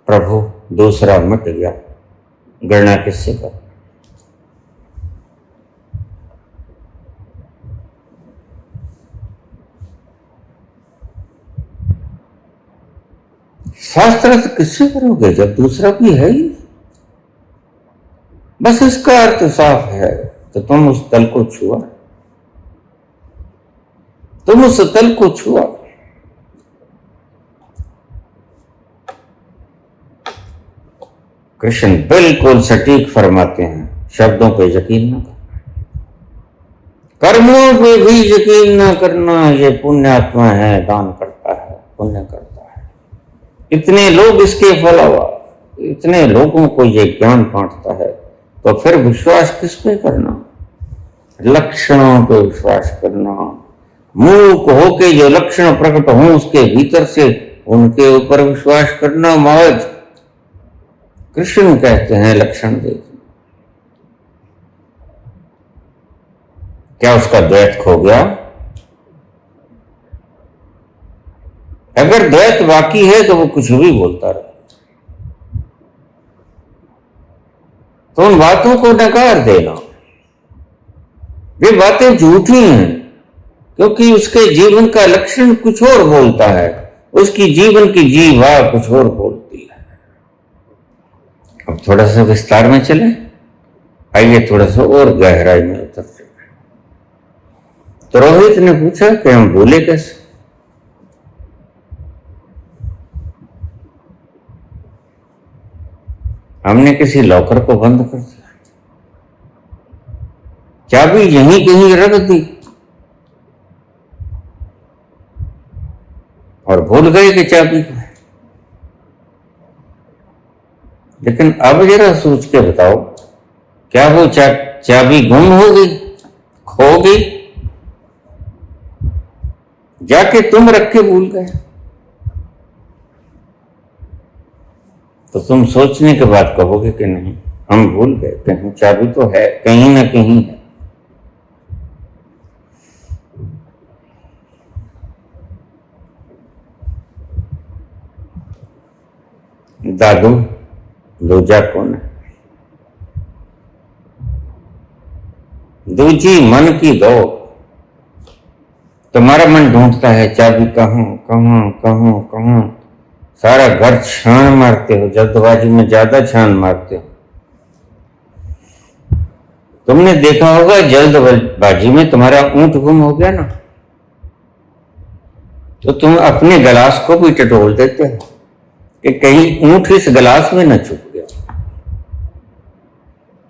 प्रभु दूसरा मिट गया, घृणा किससे कर? शास्त्र किससे करोगे जब दूसरा भी है ही? बस इसका अर्थ साफ है, तो तुम उस तल को छुआ, तुम उस तल को छुआ। कृष्ण बिल्कुल सटीक फरमाते हैं, शब्दों पे यकीन न करना, कर्मों पे भी यकीन न करना। ये पुण्यात्मा है, दान करता है, पुण्य करता है, इतने लोग इसके फलावा, इतने लोगों को ये ज्ञान बांटता है, तो फिर विश्वास किस पे करना? लक्षणों पे विश्वास करना। मूक होके जो लक्षण प्रकट हों उसके भीतर से उनके ऊपर विश्वास करना महज। कृष्ण कहते हैं लक्षण देख, क्या उसका द्वैत खो गया? अगर द्वैत बाकी है तो वो कुछ भी बोलता रहे, तो उन बातों को नकार देना। वे बातें झूठी हैं, क्योंकि उसके जीवन का लक्षण कुछ और बोलता है, उसकी जीवन की जीवा कुछ और बोलती है। अब थोड़ा सा विस्तार में चले, आइए थोड़ा सा और गहराई में उतरते। तो रोहित ने पूछा कि हम भूले कैसे? हमने किसी लॉकर को बंद कर दिया, चाबी यहीं कहीं रख दी और भूल गए कि चाबी को। लेकिन अब जरा सोच के बताओ, क्या वो चाबी गुम हो गई, खो गई, जाके तुम रख के भूल गए? तो तुम सोचने के बाद कहोगे कि नहीं, हम भूल गए, कहीं चाबी तो है, कहीं ना कहीं है। दादू दूजा कौन है? दूजी मन की दो। तुम्हारा मन ढूंढता है चाबी कहां कहां कहां कहां, सारा घर छान मारते हो, जल्दबाजी में ज्यादा छान मारते हो। तुमने देखा होगा जल्दबाजी में तुम्हारा ऊंट गुम हो गया ना, तो तुम अपने गिलास को भी टटोल देते हो कि कहीं ऊंट इस गिलास में न छुप गया।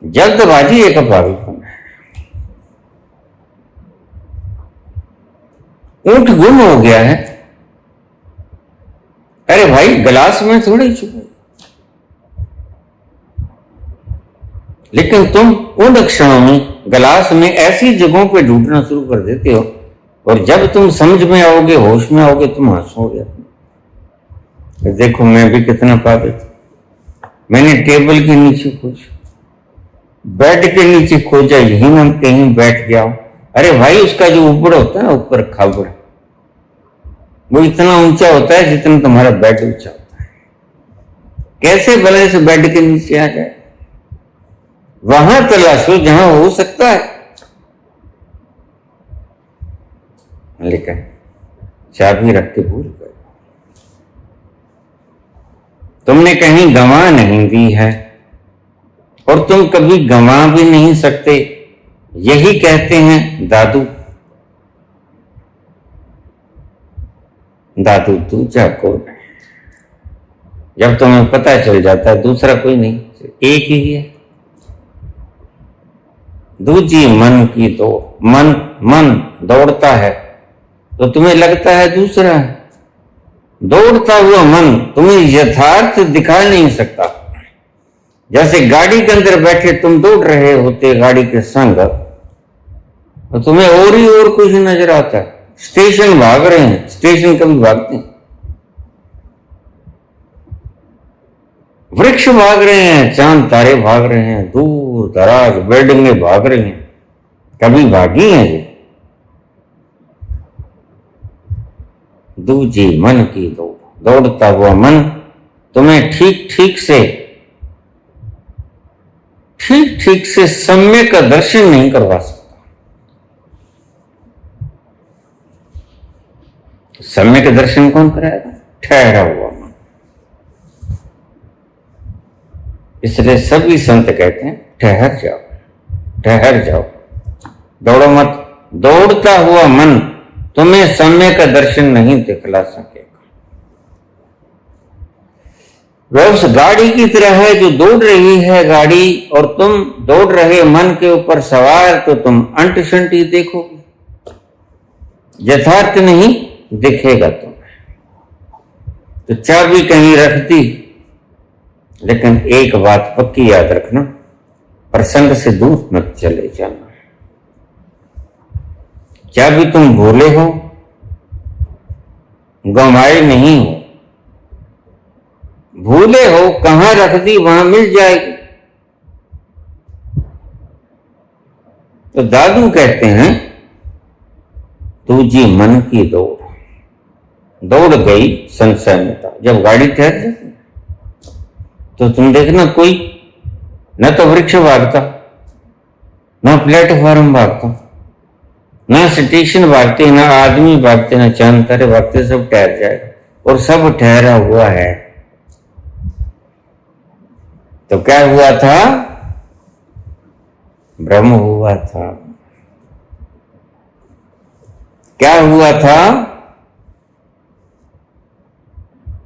जल्दबाजी एक पागलपन है। ऊंट गुम हो गया है, अरे भाई गिलास में थोड़ी छुपे, लेकिन तुम उन क्षणों में गिलास में ऐसी जगहों पे ढूंढना शुरू कर देते हो, और जब तुम समझ में आओगे, होश में आओगे, तुम हंसोगे। देखो मैं भी कितना पागल था, मैंने टेबल के नीचे खोजा, बेड के नीचे खोजा, यहीं मैं कहीं बैठ गया हूं। अरे भाई उसका जो ऊपर होता है ना, ऊपर खाबड़, वो इतना ऊंचा होता है जितना तुम्हारा बेड ऊंचा होता है। कैसे भले से बेड के नीचे आ जाए? वहां तलाशो जहां हो सकता है। लेकिन चाबी रख के भूल गए। तुमने कहीं गंवा नहीं दी है और तुम कभी गंवा भी नहीं सकते, यही कहते हैं दादू। दादू दूजा कौन है? जब तुम्हें पता चल जाता है दूसरा कोई नहीं, एक ही है। दूजी मन की दौड़, मन दौड़ता है तो तुम्हें लगता है दूसरा है। दौड़ता हुआ मन तुम्हें यथार्थ दिखा नहीं सकता। जैसे गाड़ी के अंदर बैठे तुम दौड़ रहे होते गाड़ी के संग, तो तुम्हें और ही और कुछ नजर आता है। स्टेशन भाग रहे हैं, स्टेशन कभी भागते हैं? वृक्ष भाग रहे हैं, चांद तारे भाग रहे हैं, दूर दराज बिल्डिंगें भाग रही हैं, कभी भागी हैं ये? दूजी मन की दौड़, दौड़ता हुआ मन तुम्हें ठीक ठीक से सम्य का दर्शन नहीं करवा सकता। सम्य का दर्शन कौन कराएगा? ठहरा हुआ मन। इसलिए सभी संत कहते हैं ठहर जाओ, ठहर जाओ, दौड़ो मत। दौड़ता हुआ मन तुम्हें सम्य का दर्शन नहीं दिखला सकेगा। वह उस गाड़ी की तरह है जो दौड़ रही है गाड़ी, और तुम दौड़ रहे मन के ऊपर सवार, तो तुम अंट शंट ही देखोगे, यथार्थ नहीं दिखेगा तुम्हें। तो चाबी कहीं रख दी, लेकिन एक बात पक्की याद रखना, प्रसंग से दूर मत चले जाना। चाबी तुम भूले हो, गंवाए नहीं हो। भूले हो, कहां रख दी वहां मिल जाएगी। तो दादू कहते हैं दूजी मन की दौड़, दौड़ गई संशय मिटा। जब गाड़ी ठहर जाती तो तुम देखना, कोई न तो वृक्ष भागता, न प्लेटफॉर्म भागता, न स्टेशन भागते, न आदमी भागते, न चांद तारे भागते, सब ठहर जाएगा। और सब ठहरा हुआ है। तो क्या हुआ था? भ्रम हुआ था। क्या हुआ था?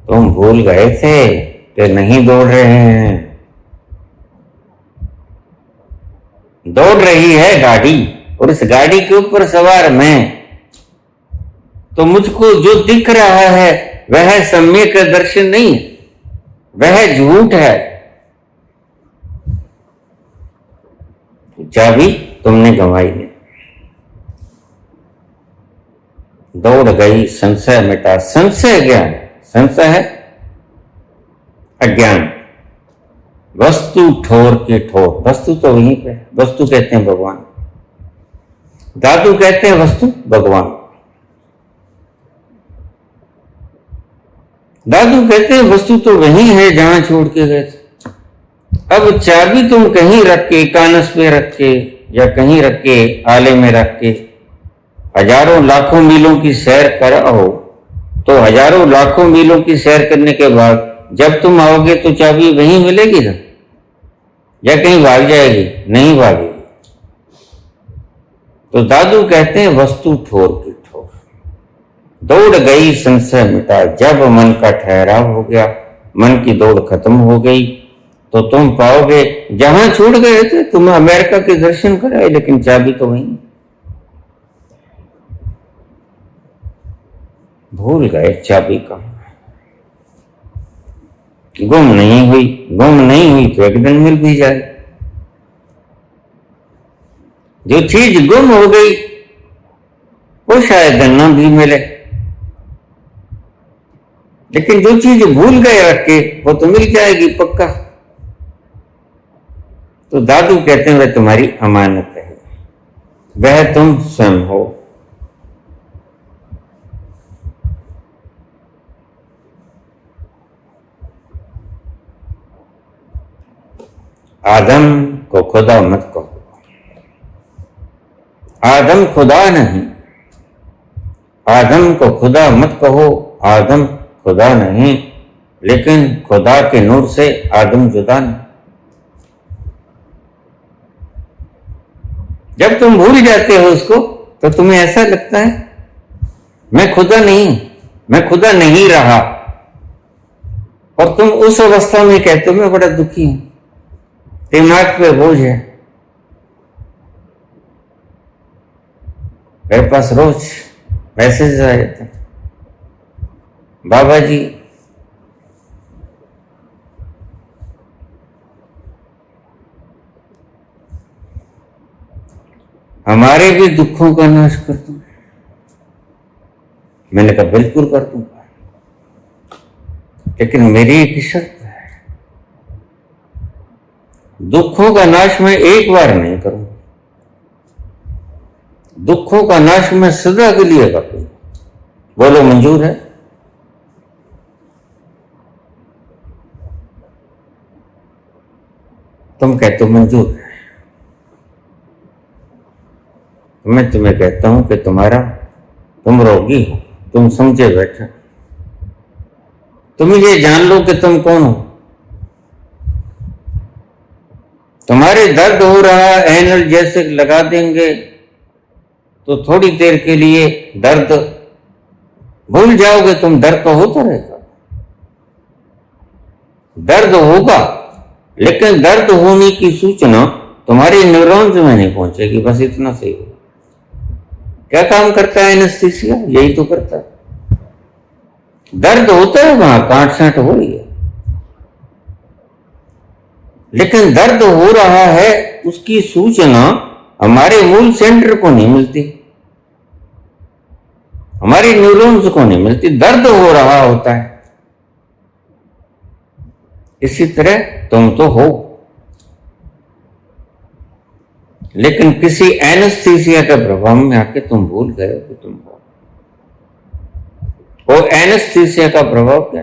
तुम भूल गए थे कि नहीं दौड़ रहे हैं। दौड़ रही है गाड़ी, और इस गाड़ी के ऊपर सवार मैं। तो मुझको जो दिख रहा है वह सम्यक दर्शन नहीं है, वह झूठ है। चाबी तुमने गंवाई नहीं। दौड़ गई, संशय मिटा। संशय ज्ञान, संशय है अज्ञान। वस्तु ठोर के ठोर, वस्तु तो वहीं पे, वस्तु कहते हैं भगवान। दादू कहते हैं वस्तु भगवान। दादू कहते हैं वस्तु तो वहीं है जहां छोड़ के गए थे। अब चाबी तुम कहीं रख के, कानस पे रख के, या कहीं रख के, आले में रख के हजारों लाखों मीलों की सैर कर आओ, तो हजारों लाखों मीलों की सैर करने के बाद जब तुम आओगे तो चाबी वहीं मिलेगी ना, या कहीं भाग जाएगी? नहीं भागेगी। तो दादू कहते हैं वस्तु ठोर की ठोर, दौड़ गई संशय मिटा। जब मन का ठहराव हो गया, मन की दौड़ खत्म हो गई, तो तुम पाओगे जहां छूट गए थे। तुम अमेरिका के दर्शन कराए, लेकिन चाबी तो वहीं। भूल गए चाबी का। गुम नहीं हुई, गुम नहीं हुई तो एक दिन मिल भी जाए। जो चीज गुम हो गई वो शायद न भी मिले, लेकिन जो चीज भूल गए रख के वो तो मिल जाएगी पक्का। तो दादू कहते हैं वह तुम्हारी अमानत है, वह तुम स्वयं हो। आदम को खुदा मत कहो। आदम खुदा नहीं, आदम को खुदा मत कहो। आदम खुदा नहीं, लेकिन खुदा के नूर से आदम जुदा नहीं। जब तुम भूल जाते हो उसको तो तुम्हें ऐसा लगता है मैं खुदा नहीं, मैं खुदा नहीं रहा। और तुम उस अवस्था में कहते हो मैं बड़ा दुखी हूं, दिमाग पे बोझ है। मेरे पास रोज मैसेज आ जाता, बाबा जी हमारे भी दुखों का नाश कर दो। मैंने कहा बिल्कुल कर दूंगा, लेकिन मेरी एक शर्त है, दुखों का नाश मैं एक बार नहीं करूंगा, दुखों का नाश मैं सदा के लिए कर दूंगा। बोलो मंजूर है? तुम कहते हो मंजूर है। मैं तुम्हें कहता हूं कि तुम रोगी हो, तुम समझे बैठे। तुम ये जान लो कि तुम कौन हो। तुम्हारे दर्द हो रहा, एनाल्जेसिक लगा देंगे तो थोड़ी देर के लिए दर्द भूल जाओगे तुम, दर्द तो होता रहेगा, दर्द होगा, लेकिन दर्द होने की सूचना तुम्हारे न्यूरॉन्स में नहीं पहुंचेगी। बस इतना सही हो। क्या काम करता है एनेस्थीसिया? यही तो करता है। दर्द होता है, वहां काट साट हो रही है, लेकिन दर्द हो रहा है उसकी सूचना हमारे मूल सेंटर को नहीं मिलती, हमारे न्यूरॉन्स को नहीं मिलती। दर्द हो रहा होता है। इसी तरह तुम तो हो, लेकिन किसी एनेस्थीसिया के प्रभाव में आके तुम भूल गए कि तुम हो। वो एनेस्थीसिया का प्रभाव क्या?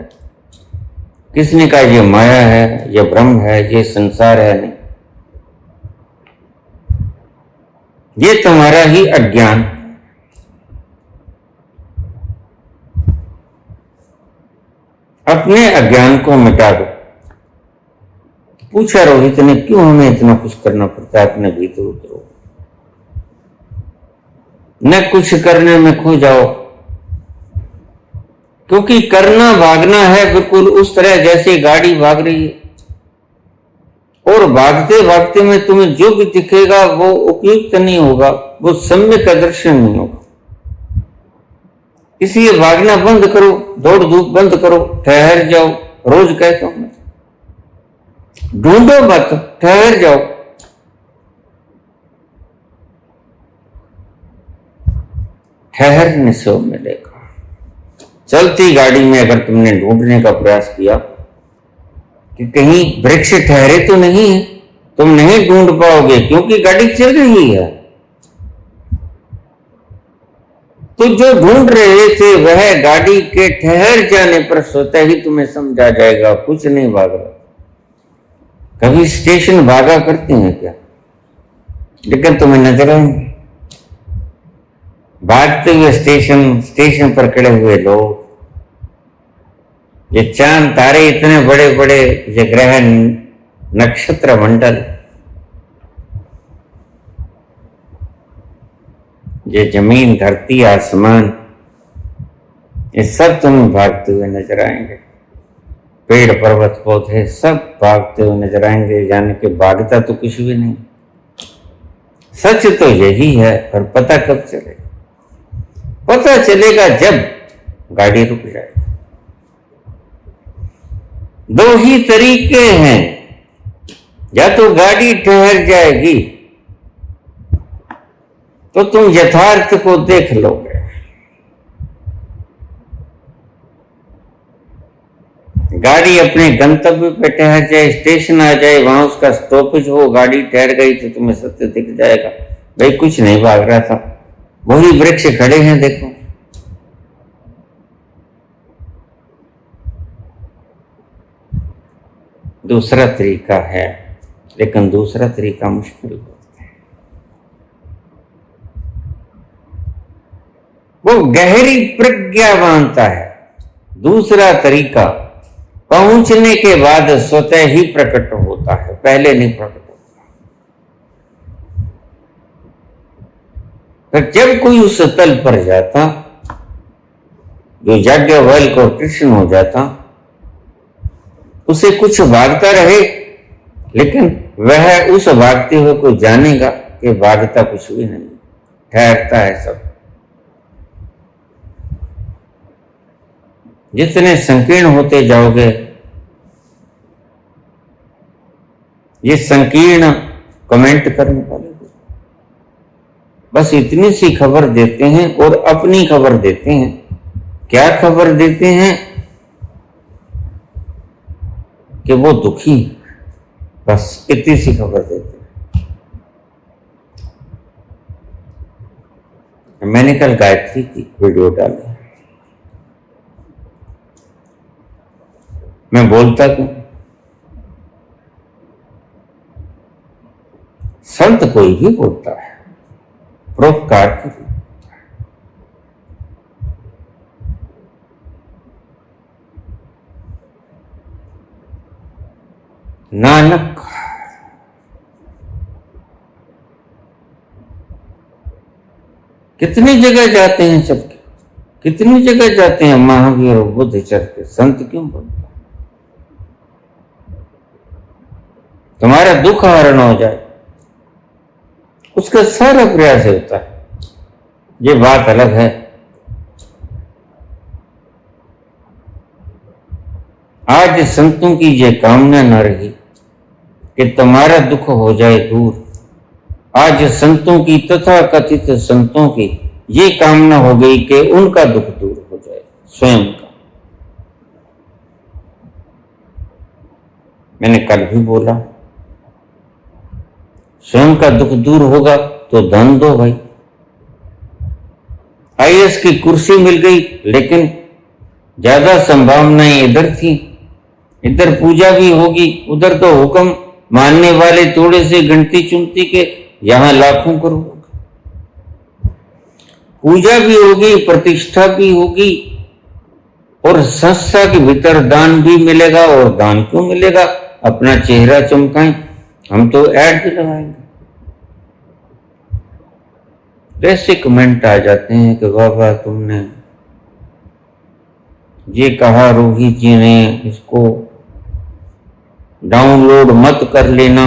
किसने कहा ये माया है, ये भ्रम है, ये संसार है? नहीं, ये तुम्हारा ही अज्ञान। अपने अज्ञान को मिटा दो। पूछा रोहित ने क्यों हमें इतना कुछ करना पड़ता है? अपने भीतर उतरो, न कुछ करने में खो जाओ, क्योंकि करना भागना है बिल्कुल उस तरह जैसे गाड़ी भाग रही है, और भागते भागते में तुम्हें जो भी दिखेगा वो उपयुक्त नहीं होगा, वो सम्यक दर्शन नहीं होगा। इसलिए भागना बंद करो, दौड़ धूप बंद करो, ठहर जाओ। रोज कहता हूं, ढूंढो मत, ठहर जाओ। ठहरने से मिलेगा। चलती गाड़ी में अगर तुमने ढूंढने का प्रयास किया कि कहीं वृक्ष ठहरे तो नहीं है, तुम नहीं ढूंढ पाओगे, क्योंकि गाड़ी चल रही है। तो जो ढूंढ रहे थे वह गाड़ी के ठहर जाने पर स्वतः ही तुम्हें समझ आ जाएगा कुछ नहीं भाग रहा। कभी स्टेशन भागा करते हैं क्या? लेकिन तुम्हें नजर आएंगे भागते हुए स्टेशन पर खड़े हुए लोग, ये चांद तारे, इतने बड़े बड़े ये ग्रह नक्षत्र मंडल, ये जमीन धरती आसमान, ये सब तुम्हें भागते हुए नजर आएंगे। पेड़ पर्वत पौधे सब भागते हुए नजर आएंगे, यानी कि भागता तो कुछ भी नहीं। सच तो यही है। और पता कब चलेगा? पता चलेगा जब गाड़ी रुक जाए। दो ही तरीके हैं, या तो गाड़ी ठहर जाएगी तो तुम यथार्थ को देख लोगे, गाड़ी अपने गंतव्य पे ठहर जाए, स्टेशन आ जाए, वहां उसका स्टॉपेज हो, गाड़ी ठहर गई तो तुम्हें सत्य दिख जाएगा, भाई कुछ नहीं भाग रहा था, वही वृक्ष खड़े हैं देखो। दूसरा तरीका है, लेकिन दूसरा तरीका मुश्किल होता है। वो गहरी प्रज्ञा मानता है। दूसरा तरीका पहुंचने के बाद स्वतः ही प्रकट होता है, पहले नहीं प्रकट होता। तो जब कोई उस तल पर जाता, जो याज्ञवल्क्य और कृष्ण हो जाता, उसे कुछ भागता रहे, लेकिन वह उस भागते हुए को जानेगा कि भागता कुछ भी नहीं, ठहरता है सब। जितने संकीर्ण होते जाओगे, ये संकीर्ण कमेंट करने वाले बस इतनी सी खबर देते हैं और अपनी खबर देते हैं। क्या खबर देते हैं? कि वो दुखी, बस इतनी सी खबर देते हैं। मैंने कल गायत्री की वीडियो डाली। मैं बोलता क्यों? संत कोई भी बोलता है, परोपकार के लिए। नानक कितनी जगह जाते हैं, सबके कितनी जगह जाते हैं महावीर और बुद्ध चल के, संत क्यों बोलते? तुम्हारा दुख हरण हो जाए, उसका सारा प्रयास होता है। ये बात अलग है। आज संतों की ये कामना न रही कि तुम्हारा दुख हो जाए दूर। आज संतों की, तथा कथित संतों की ये कामना हो गई कि उनका दुख दूर हो जाए, स्वयं का। मैंने कल भी बोला, स्वयं का दुख दूर होगा तो धन दो भाई। आईएएस की कुर्सी मिल गई, लेकिन ज्यादा संभावनाएं इधर थी। इधर पूजा भी होगी, उधर तो हुक्म मानने वाले थोड़े से गिनती चुनती के, यहां लाखों करोड़। पूजा भी होगी, प्रतिष्ठा भी होगी, और संस्था के भीतर दान भी मिलेगा। और दान क्यों मिलेगा? अपना चेहरा चमकाएं, हम तो ऐड भी लगाएंगे। ऐसे कमेंट आ जाते हैं कि बाबा तुमने ये कहा रोहित जी ने, इसको डाउनलोड मत कर लेना।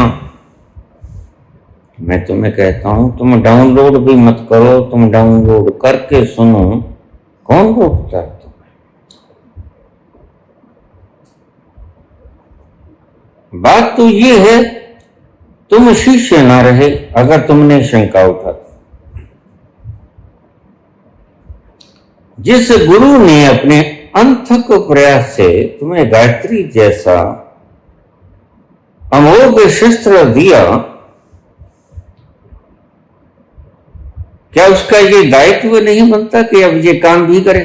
मैं तुम्हें कहता हूं, तुम डाउनलोड भी मत करो, तुम डाउनलोड करके सुनो, कौन रोकता है तुम्हें? बात तो ये है, तुम शिष्य ना रहे अगर तुमने शंका उठाती। जिस गुरु ने अपने अनथक प्रयास से तुम्हें गायत्री जैसा अमोघ शस्त्र दिया, क्या उसका ये दायित्व नहीं बनता कि अब ये काम भी करे?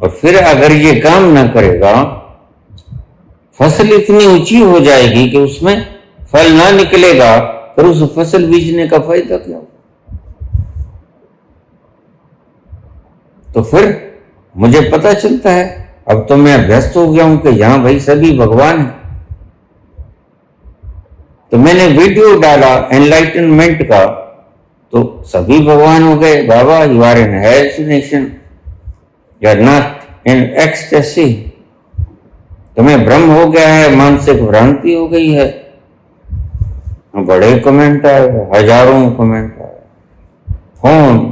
और फिर अगर ये काम ना करेगा, फसल इतनी ऊंची हो जाएगी कि उसमें फल ना निकलेगा, फिर उस फसल बीजने का फायदा क्या हो? तो फिर मुझे पता चलता है, अब तो मैं व्यस्त हो गया हूं कि यहां भाई सभी भगवान हैं। तो मैंने वीडियो डाला एनलाइटनमेंट का, तो सभी भगवान हो गए। बाबा you are in hallucination, you are not in ecstasy. तुम्हें भ्रम हो गया है, मानसिक भ्रांति हो गई है। बड़े कमेंट आए, हजारों कमेंट आए, फोन,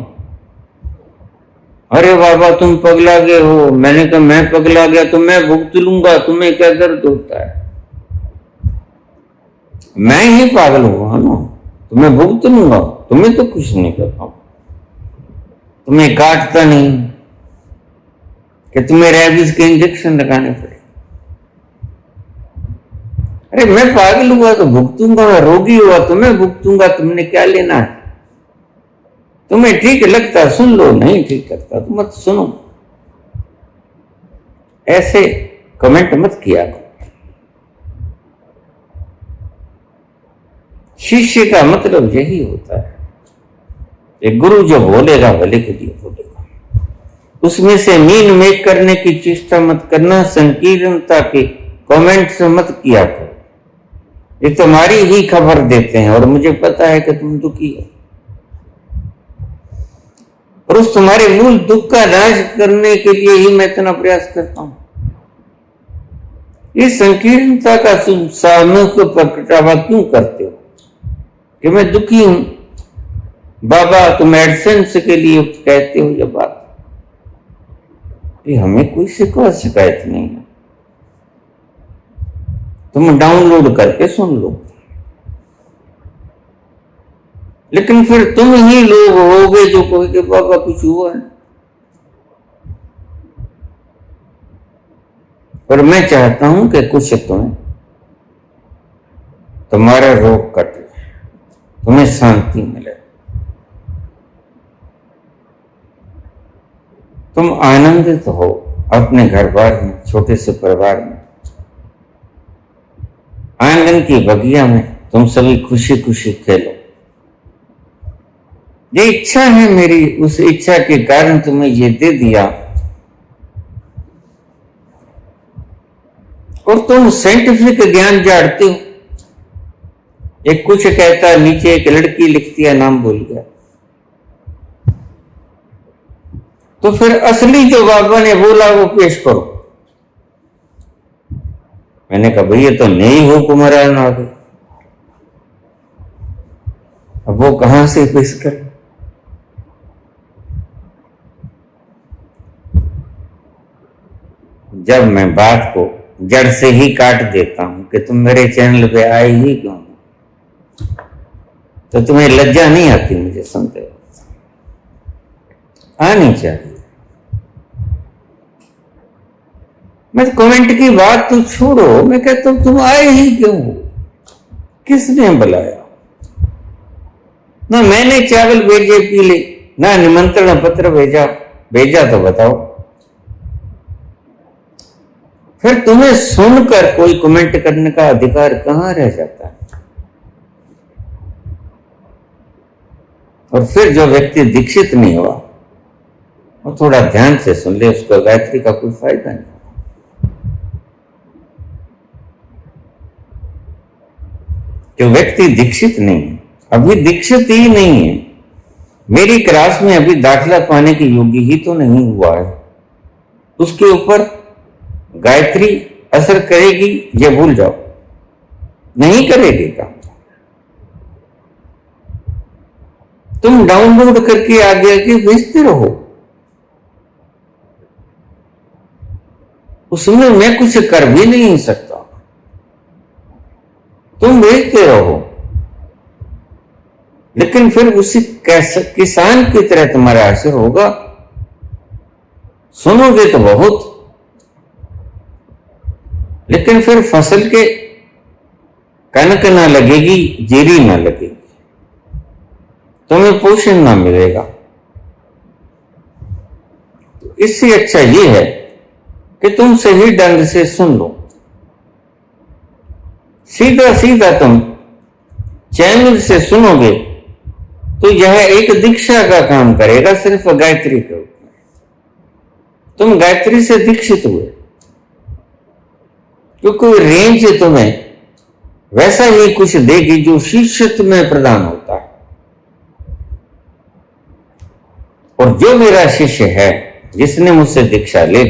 अरे बाबा तुम पगला गए हो। मैंने कहा मैं पगला गया तो मैं भुगत लूंगा, तुम्हें क्या दर्द होता है? मैं ही पागल हुआ ना, तुम्हें भुगत लूंगा, तुम्हें तो कुछ नहीं करता, तुम्हें काटता नहीं कि तुम्हें रेबीज के इंजेक्शन लगाने पड़े। अरे मैं पागल हुआ तो भुगतूंगा, रोगी हुआ तो मैं भुगतूंगा, तुमने क्या लेना है? तुम्हें ठीक लगता सुन लो, नहीं ठीक लगता तो मत सुनो। ऐसे कमेंट मत किया करो। शिष्य का मतलब यही होता है, एक गुरु जो बोलेगा भले के लिए बोलेगा, उसमें से मीन मेक करने की चेष्टा मत करना, संकीर्णता के कमेंट्स मत किया करो। ये तुम्हारी ही खबर देते हैं और मुझे पता है कि तुम दुखी हो, और उस तुम्हारे मूल दुख का नाश करने के लिए ही मैं इतना प्रयास करता हूं। इस संकीर्णता का सामूहिक प्रगटावा क्यों करते हो कि मैं दुखी हूं? बाबा तुम एडसेंस के लिए कहते हो, जब बात कि हमें कोई शिकायत नहीं है, तुम डाउनलोड करके सुन लो। लेकिन फिर तुम ही लोग होगे जो कहोगे बाबा कुछ हुआ है। पर मैं चाहता हूं कि कुछ तुम्हें तुम्हारा रोग कटे, तुम्हें शांति मिले, तुम आनंदित हो अपने घर बार में, छोटे से परिवार में, आंगन की बगिया में तुम सभी खुशी खुशी खेलो। ये इच्छा है मेरी, उस इच्छा के कारण तुम्हें ये दे दिया। और तुम साइंटिफिक ज्ञान जानते हो। एक कुछ कहता, नीचे एक लड़की लिखती है, नाम भूल गया। तो फिर असली जो बाबा ने बोला वो पेश करो। मैंने कहा भाई ये तो नई हुक्मरान आ गई, अब वो कहां से पेश कर? जब मैं बात को जड़ से ही काट देता हूं कि तुम मेरे चैनल पे आए ही क्यों, तो तुम्हें लज्जा नहीं आती मुझे सुनते हो? आनी चाहिए। मैं कमेंट की बात तो छोड़ो, मैं कहता हूं तुम आए ही क्यों हो? किसने बुलाया? ना मैंने चावल भेजे पीले, ना निमंत्रण पत्र भेजा तो बताओ। फिर तुम्हें सुनकर कोई कमेंट करने का अधिकार कहां रह जाता है? और फिर जो व्यक्ति दीक्षित नहीं हुआ वो थोड़ा ध्यान से सुन ले, उसको गायत्री का कोई फायदा नहीं। जो व्यक्ति दीक्षित नहीं है, अभी दीक्षित ही नहीं है, मेरी क्लास में अभी दाखिला पाने के योग्य ही तो नहीं हुआ है, उसके ऊपर गायत्री असर करेगी ये भूल जाओ, नहीं करेगी काम। तुम डाउनलोड करके आगे आगे भेजते रहो, उसमें मैं कुछ कर भी नहीं सकता, तुम भेजते रहो। लेकिन फिर उसी किसान की तरह तुम्हारा असर होगा। सुनोगे तो बहुत, लेकिन फिर फसल के कनक ना लगेगी, जीरी ना लगेगी, तुम्हें पोषण ना मिलेगा। तो इससे अच्छा ये है कि तुम सही ढंग से सुन लो, सीधा सीधा तुम चैनल से सुनोगे तो यह एक दीक्षा का काम करेगा, सिर्फ गायत्री के ऊपर। तुम गायत्री से दीक्षित हुए क्योंकि रेंज तुम्हें वैसा ही कुछ देगी जो शिष्यत्व में प्रदान होता है। और जो मेरा शिष्य है जिसने मुझसे दीक्षा ले,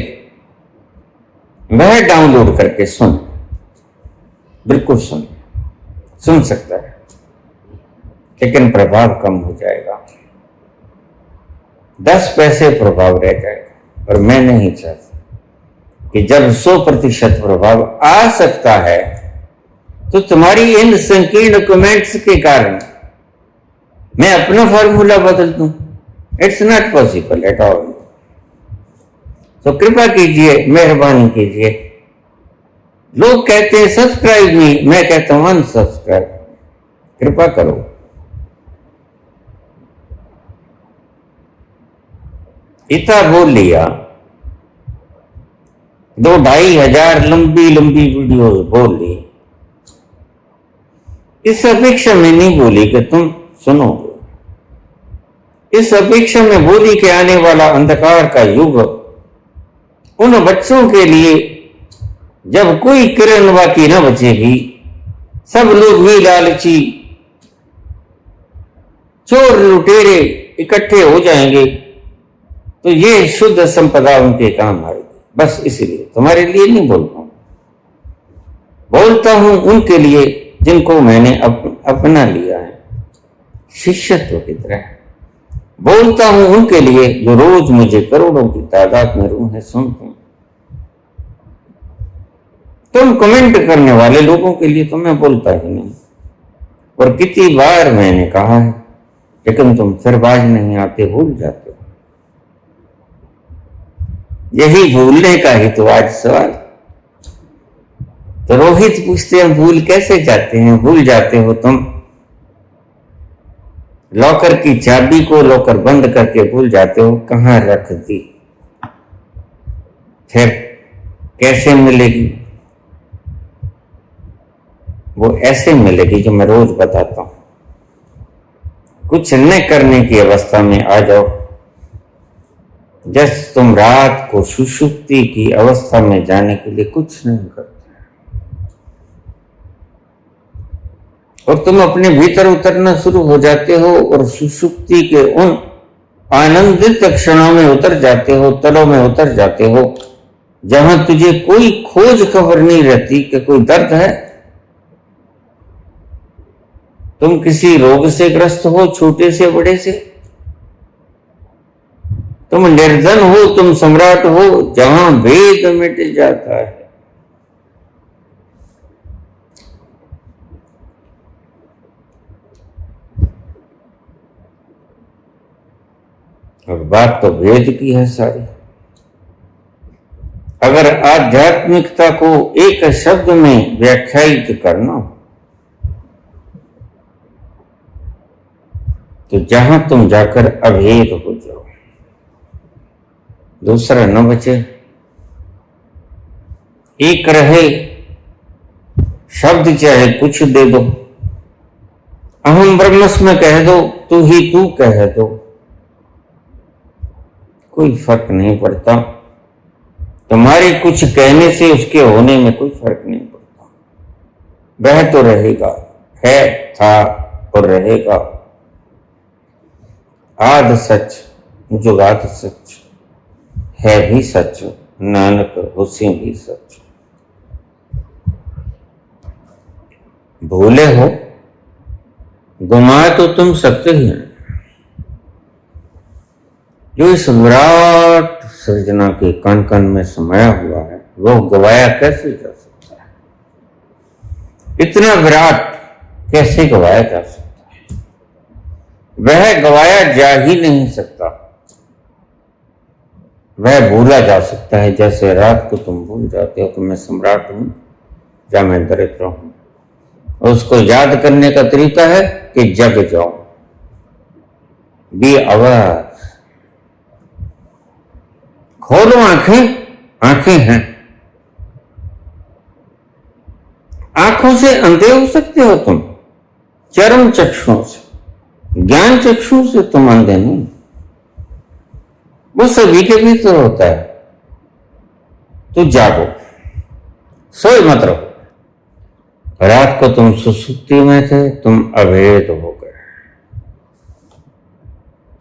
वह डाउनलोड करके सुन, बिल्कुल सुन सकता है, लेकिन प्रभाव कम हो जाएगा, 10 पैसे प्रभाव रह जाएगा। और मैं नहीं चाहता कि जब 100% प्रभाव आ सकता है तो तुम्हारी इन संकीर्ण कमेंट्स के कारण मैं अपना फॉर्मूला बदल दूं। It's not possible at all. तो कृपा कीजिए, मेहरबानी कीजिए। लोग कहते हैं सब्सक्राइब मी, मैं कहता हूं अनसब्सक्राइब। कृपा करो। इतना बोल लिया, 2-2.5 हजार लंबी वीडियो बोल ली, इस अपेक्षा में नहीं बोली कि तुम सुनोगे, इस अपेक्षा में बोली कि आने वाला अंधकार का युग उन बच्चों के लिए जब कोई किरण बाकी न बचेगी, सब लोग भी लालची चोर लुटेरे इकट्ठे हो जाएंगे, तो ये शुद्ध संपदा उनके काम आएगी। बस इसलिए तुम्हारे लिए नहीं बोलता हूं, बोलता हूं उनके लिए जिनको मैंने अपना लिया है शिष्यत्व की तरह। बोलता हूं उनके लिए जो रोज मुझे करोड़ों की तादाद में रूहें सुनते हैं। तुम कमेंट करने वाले लोगों के लिए तो मैं बोलता ही नहीं, और कितनी बार मैंने कहा है, लेकिन तुम फिर बाज नहीं आते, भूल जाते हो। यही भूलने का ही तो आज सवाल। तो रोहित पूछते हैं भूल कैसे जाते हैं? भूल जाते हो तुम लॉकर की चाबी को, लॉकर बंद करके भूल जाते हो कहां रख दी, फिर कैसे मिलेगी? वो ऐसे मिलेगी जो मैं रोज बताता हूं। कुछ न करने की अवस्था में आ जाओ, जैसे तुम रात को सुषुप्ति की अवस्था में जाने के लिए कुछ नहीं करते, और तुम अपने भीतर उतरना शुरू हो जाते हो, और सुषुप्ति के उन आनंदित क्षणों में उतर जाते हो, तलों में उतर जाते हो, जहां तुझे कोई खोज खबर नहीं रहती कि कोई दर्द है। तुम किसी रोग से ग्रस्त हो, छोटे से बड़े से, तुम निर्धन हो, तुम सम्राट हो, जहां भेद मिट जाता है। और बात तो भेद की है सारी। अगर आध्यात्मिकता को एक शब्द में व्याख्यायित करना तो जहां तुम जाकर अभेद हो जाओ, दूसरा न बचे, एक रहे, शब्द चाहे कुछ दे दो, अहम ब्रह्मस्म कह दो, तू ही तू कह दो, कोई फर्क नहीं पड़ता। तुम्हारे कुछ कहने से उसके होने में कोई फर्क नहीं पड़ता। वह तो रहेगा, है, था और रहेगा। आद सच जुगाद सच, है भी सच, नानक हुस्से भी सच। भूले हो, गुमा तो तुम सकते ही हैं। जो इस विराट सृजना के कण कण में समाया हुआ है, वो गवाया कैसे जा सकता है? इतना विराट कैसे गवाया जा सकता है? वह गवाया जा ही नहीं सकता। वह भूला जा सकता है, जैसे रात को तुम भूल जाते हो कि मैं सम्राट हूं या मैं दरिद्र हूं। उसको याद करने का तरीका है कि जग जाओ, बी अवेयर। खोलो आंखें, आंखें हैं। आंखों से अंधे हो सकते हो तुम, चरम चक्षुओं से, ज्ञान चक्षु से तुम अंधे नहीं। वो सभी के भीतर होता है। तो जागो, सोए मत रहो। रात को तुम सुसुप्ति में थे, तुम अभेद हो गए।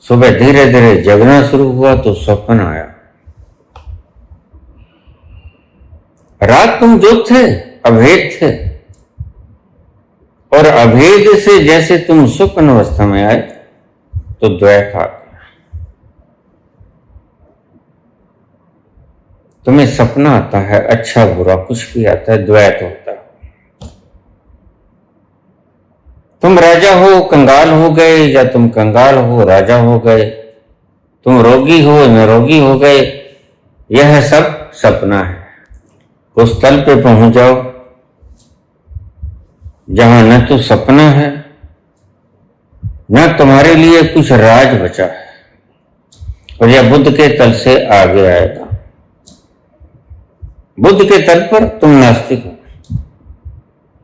सुबह धीरे धीरे जगना शुरू हुआ तो स्वप्न आया। रात तुम जो थे अभेद थे, और अभेद से जैसे तुम स्वप्न अवस्था में आए तो द्वैत आ गया। तुम्हें सपना आता है, अच्छा बुरा कुछ भी आता है, द्वैत होता है। तुम राजा हो कंगाल हो गए, या तुम कंगाल हो राजा हो गए। तुम रोगी हो निरोगी हो गए। यह सब सपना है। उस तल पे पहुंच जाओ जहां न तो सपना है, न तुम्हारे लिए कुछ राज बचा है, और यह बुद्ध के तल से आगे आएगा। बुद्ध के तल पर तुम नास्तिक हो,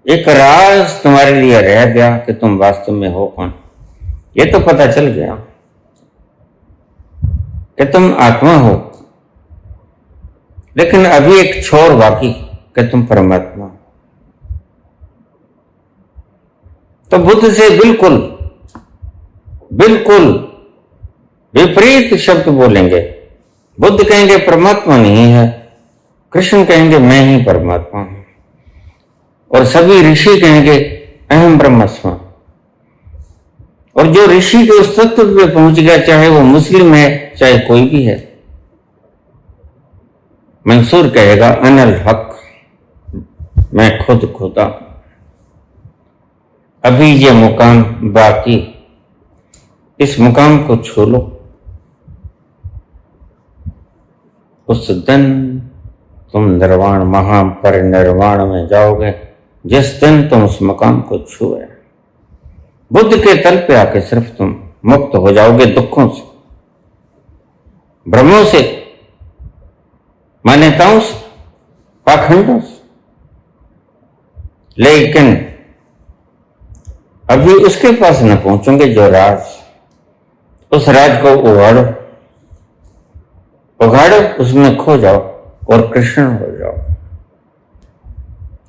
एक राज तुम्हारे लिए रह गया कि तुम वास्तव में हो कौन। ये तो पता चल गया कि तुम आत्मा हो, लेकिन अभी एक छोर बाकी कि तुम परमात्मा। तो बुद्ध से बिल्कुल बिल्कुल विपरीत शब्द बोलेंगे। बुद्ध कहेंगे परमात्मा नहीं है, कृष्ण कहेंगे मैं ही परमात्मा हूं, और सभी ऋषि कहेंगे अहम ब्रह्मस्मि। और जो ऋषि के उस तत्व पे पहुंच गया, चाहे वो मुस्लिम है चाहे कोई भी है, मंसूर कहेगा अनल हक, मैं खुद खुदा। अभी ये मुकाम बाकी, इस मुकाम को छू लो, उस दिन तुम निर्वाण महापरिनिर्वाण में जाओगे, जिस दिन तुम उस मुकाम को छुए। बुद्ध के तल पे आके सिर्फ तुम मुक्त हो जाओगे दुखों से, भ्रमों से, मान्यताओं से, पाखंडों से। लेकिन अभी उसके पास न पहुंचोगे जो राज, उस राज को उगाड़ो, उगाड़ो, उसमें खो जाओ और कृष्ण हो जाओ।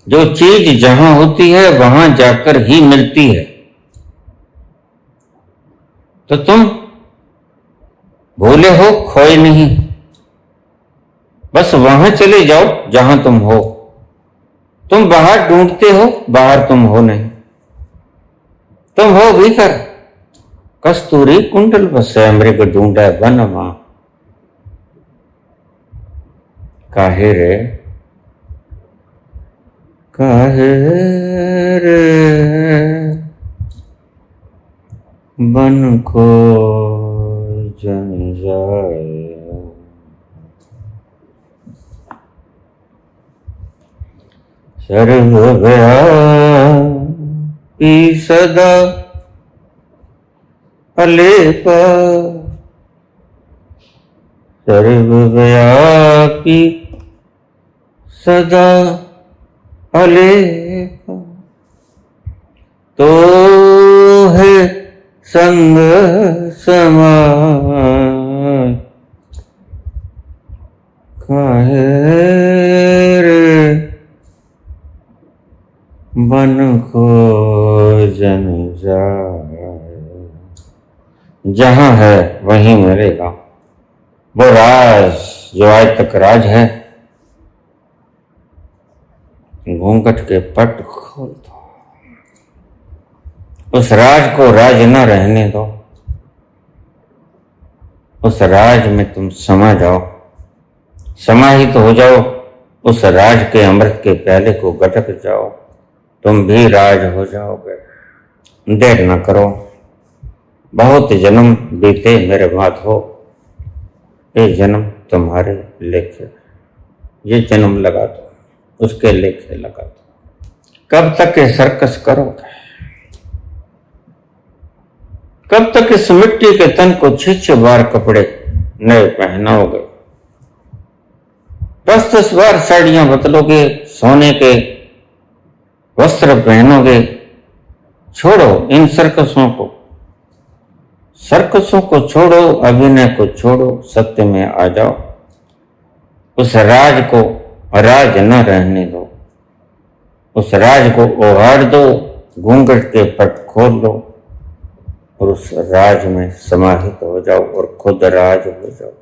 जो चीज जहां होती है वहां जाकर ही मिलती है। तो तुम भूले हो, खोए नहीं, बस वहां चले जाओ जहां तुम हो। तुम बाहर ढूंढते हो, बाहर तुम हो नहीं, तुम हो भीतर। कस्तूरी कुंडल बसे मृग ढूंढे वन मां। काहे रे काहे रे बन को जन जाए। सर्वव्यापी सदा अलेपा, सर्वव्यापी सदा अलेपा। तो है संग समाय, काहे रे बन को जन जाए। जहां है वहीं मिलेगा वो राज जो आज तक राज है। घूंघट के पट खोल दो, उस राज को राज न रहने दो, उस राज में तुम समा जाओ, समाहित हो जाओ, उस राज के अमृत के प्याले को गटक जाओ, तुम भी राज हो जाओगे। देर न करो, बहुत जन्म बीते मेरे माधो, ये जन्म तुम्हारे लेखे, ये जन्म लगा दो, उसके लेखे लगा दो। कब तक ये सर्कस करोगे? कब तक इस मिट्टी के तन को 6 बार कपड़े नए पहनाओगे? 10 बार साड़ियां बदलोगे, सोने के वस्त्र पहनोगे? छोड़ो इन सर्कसों को, सर्कसों को छोड़ो, अभिनय को छोड़ो, सत्य में आ जाओ। उस राज को राज न रहने दो, उस राज को उगाड़ दो, घूंघट के पट खोल दो और उस राज में समाहित हो जाओ और खुद राज हो जाओ।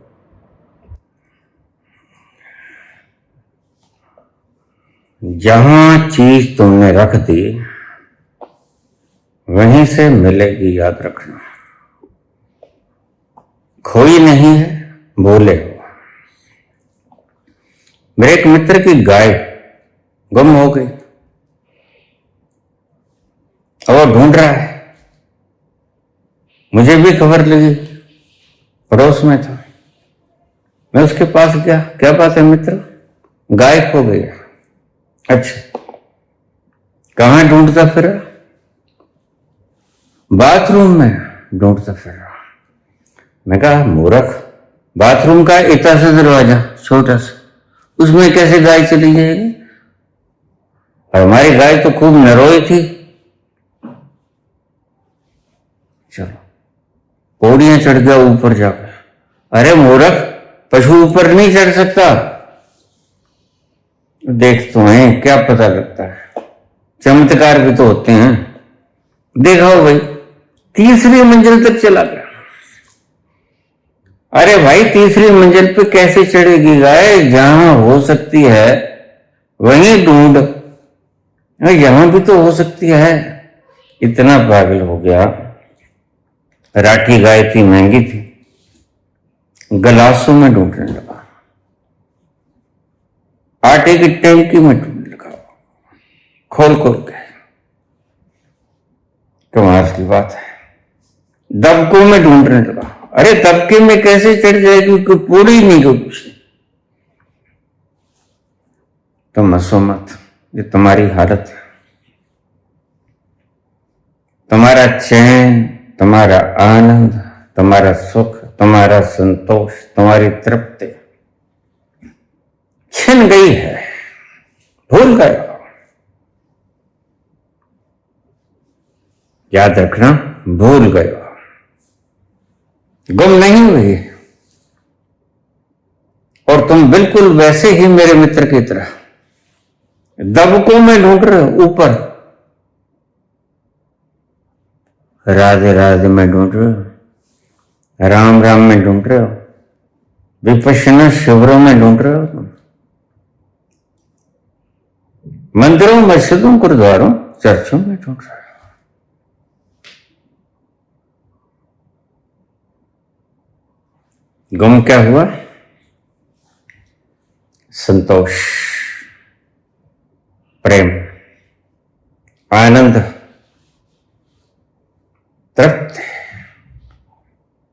जहां चीज तुमने रख दी वहीं से मिलेगी, याद रखना। खोई नहीं है, भूले हो। मेरे एक मित्र की गाय गुम हो गई और वो ढूंढ रहा है। मुझे भी खबर लगी, पड़ोस में था, मैं उसके पास गया। क्या बात है मित्र, गाय खो गई। अच्छा, कहां ढूंढता फिरा? बाथरूम में ढूंढता फिरा। मैं कहा मूर्ख, बाथरूम का इतना सा दरवाजा छोटा सा, उसमें कैसे गाय चली जाएगी? और हमारी गाय तो खूब नरोई थी। चलो पौड़ियां चढ़ गया ऊपर जाकर। अरे मूर्ख, पशु ऊपर नहीं चढ़ सकता। देख तो हैं, क्या पता लगता है, चमत्कार भी तो होते हैं। देखा हो भाई, तीसरी मंजिल तक चला गया। अरे भाई, तीसरी मंजिल पे कैसे चढ़ेगी गाय? जहां हो सकती है वहीं ढूंढ, यहां भी तो हो सकती है। इतना पागल हो गया। राठी गाय थी, महंगी थी, गलासों में ढूंढने लगा, आटे की टैंकी में ढूंढने लगा, खोल खोल के। कमाल की बात है। दबकों में ढूंढने लगा। अरे दबके में कैसे चढ़ जाएगी, कोई पूरी नहीं हो कुछ। तो मसो मत, ये तुम्हारी हालत है। तुम्हारा चैन, तुम्हारा आनंद, तुम्हारा सुख, तुम्हारा संतोष, तुम्हारी तृप्ति छिन गई है, भूल गए। याद रखना, भूल गए, गुम नहीं हुई। और तुम बिल्कुल वैसे ही मेरे मित्र की तरह दबकों में ढूंढ रहे हो, ऊपर राधे राधे में ढूंढ रहे हो, राम राम में ढूंढ रहे हो, विपश्यना शिविरों में ढूंढ रहे हो, तुम मंदिरों, मस्जिदों, गुरुद्वारों, चर्चों में ढूंढ रहे हो। गुम क्या हुआ? संतोष, प्रेम, आनंद, तृप्ति,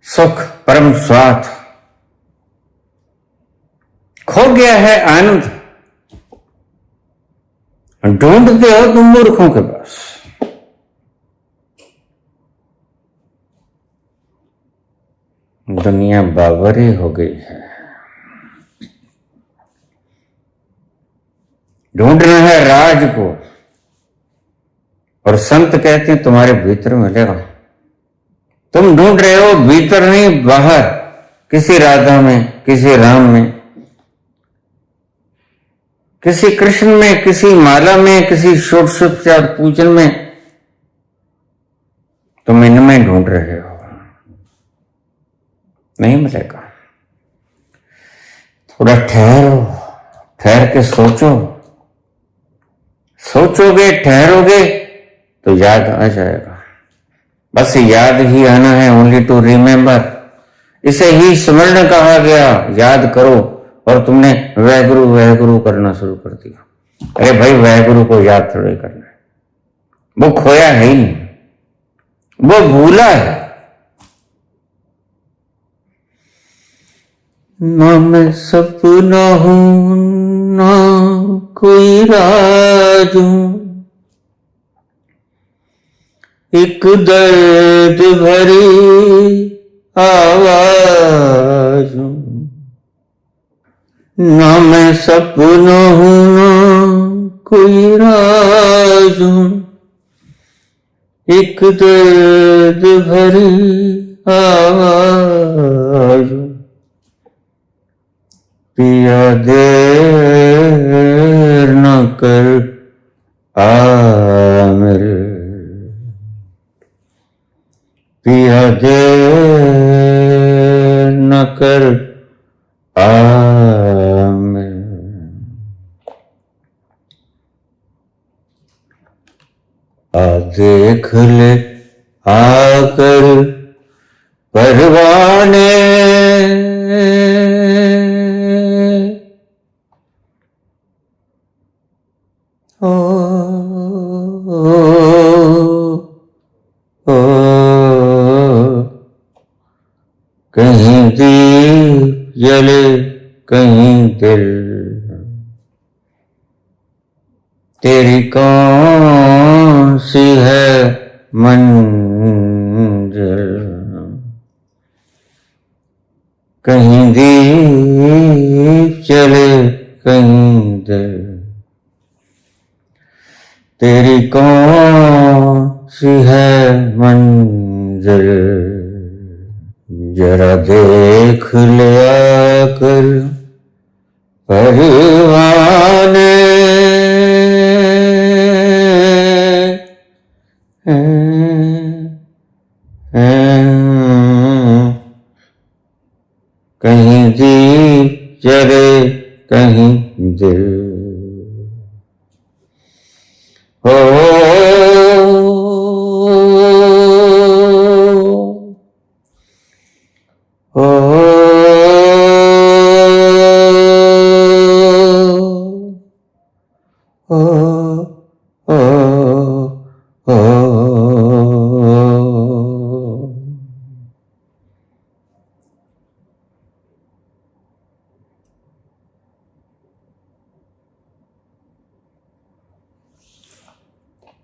सुख, परम स्वाद खो गया है। आनंद ढूंढते हो तुम मूर्खों के पास। दुनिया बावरी हो गई है। ढूंढना है राज को, और संत कहते हैं तुम्हारे भीतर मिलेगा। तुम ढूंढ रहे हो भीतर नहीं, बाहर, किसी राधा में, किसी राम में, किसी कृष्ण में, किसी माला में, किसी षोडशोपचार पूजन में। तुम इनमें ढूंढ रहे हो, नहीं मिलेगा। थोड़ा ठहरो, ठहर के सोचो। सोचोगे, ठहरोगे तो याद आ जाएगा। बस याद ही आना है, ओनली टू रिमेंबर। इसे ही स्मरण कहा गया, याद करो। और तुमने वह गुरु करना शुरू कर दिया। अरे भाई, वह गुरु को याद थोड़ी करना है, वो खोया है ही नहीं, वो भूला है। ना मैं सपना हूं, ना कोई राज हूं, एक दर्द भरी आवाज हूं। ना मैं सपना हूं, ना कोई राज हूं, एक दर्द भरी आवाज हूं। पिया देर न कर आ मेरे, पिया देर न कर आ मेरे। आ देख ले आकर परवाने, कहीं दीप जले, कहीं दिल, तेरी कौन सी है मंजिल। कहीं दीप जले, कहीं दिल, तेरी कौन सी है मंजिल, जरा देख ले आकर परवाने। कहीं दीप जले कहीं दिल, हो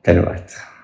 धन्यवाद।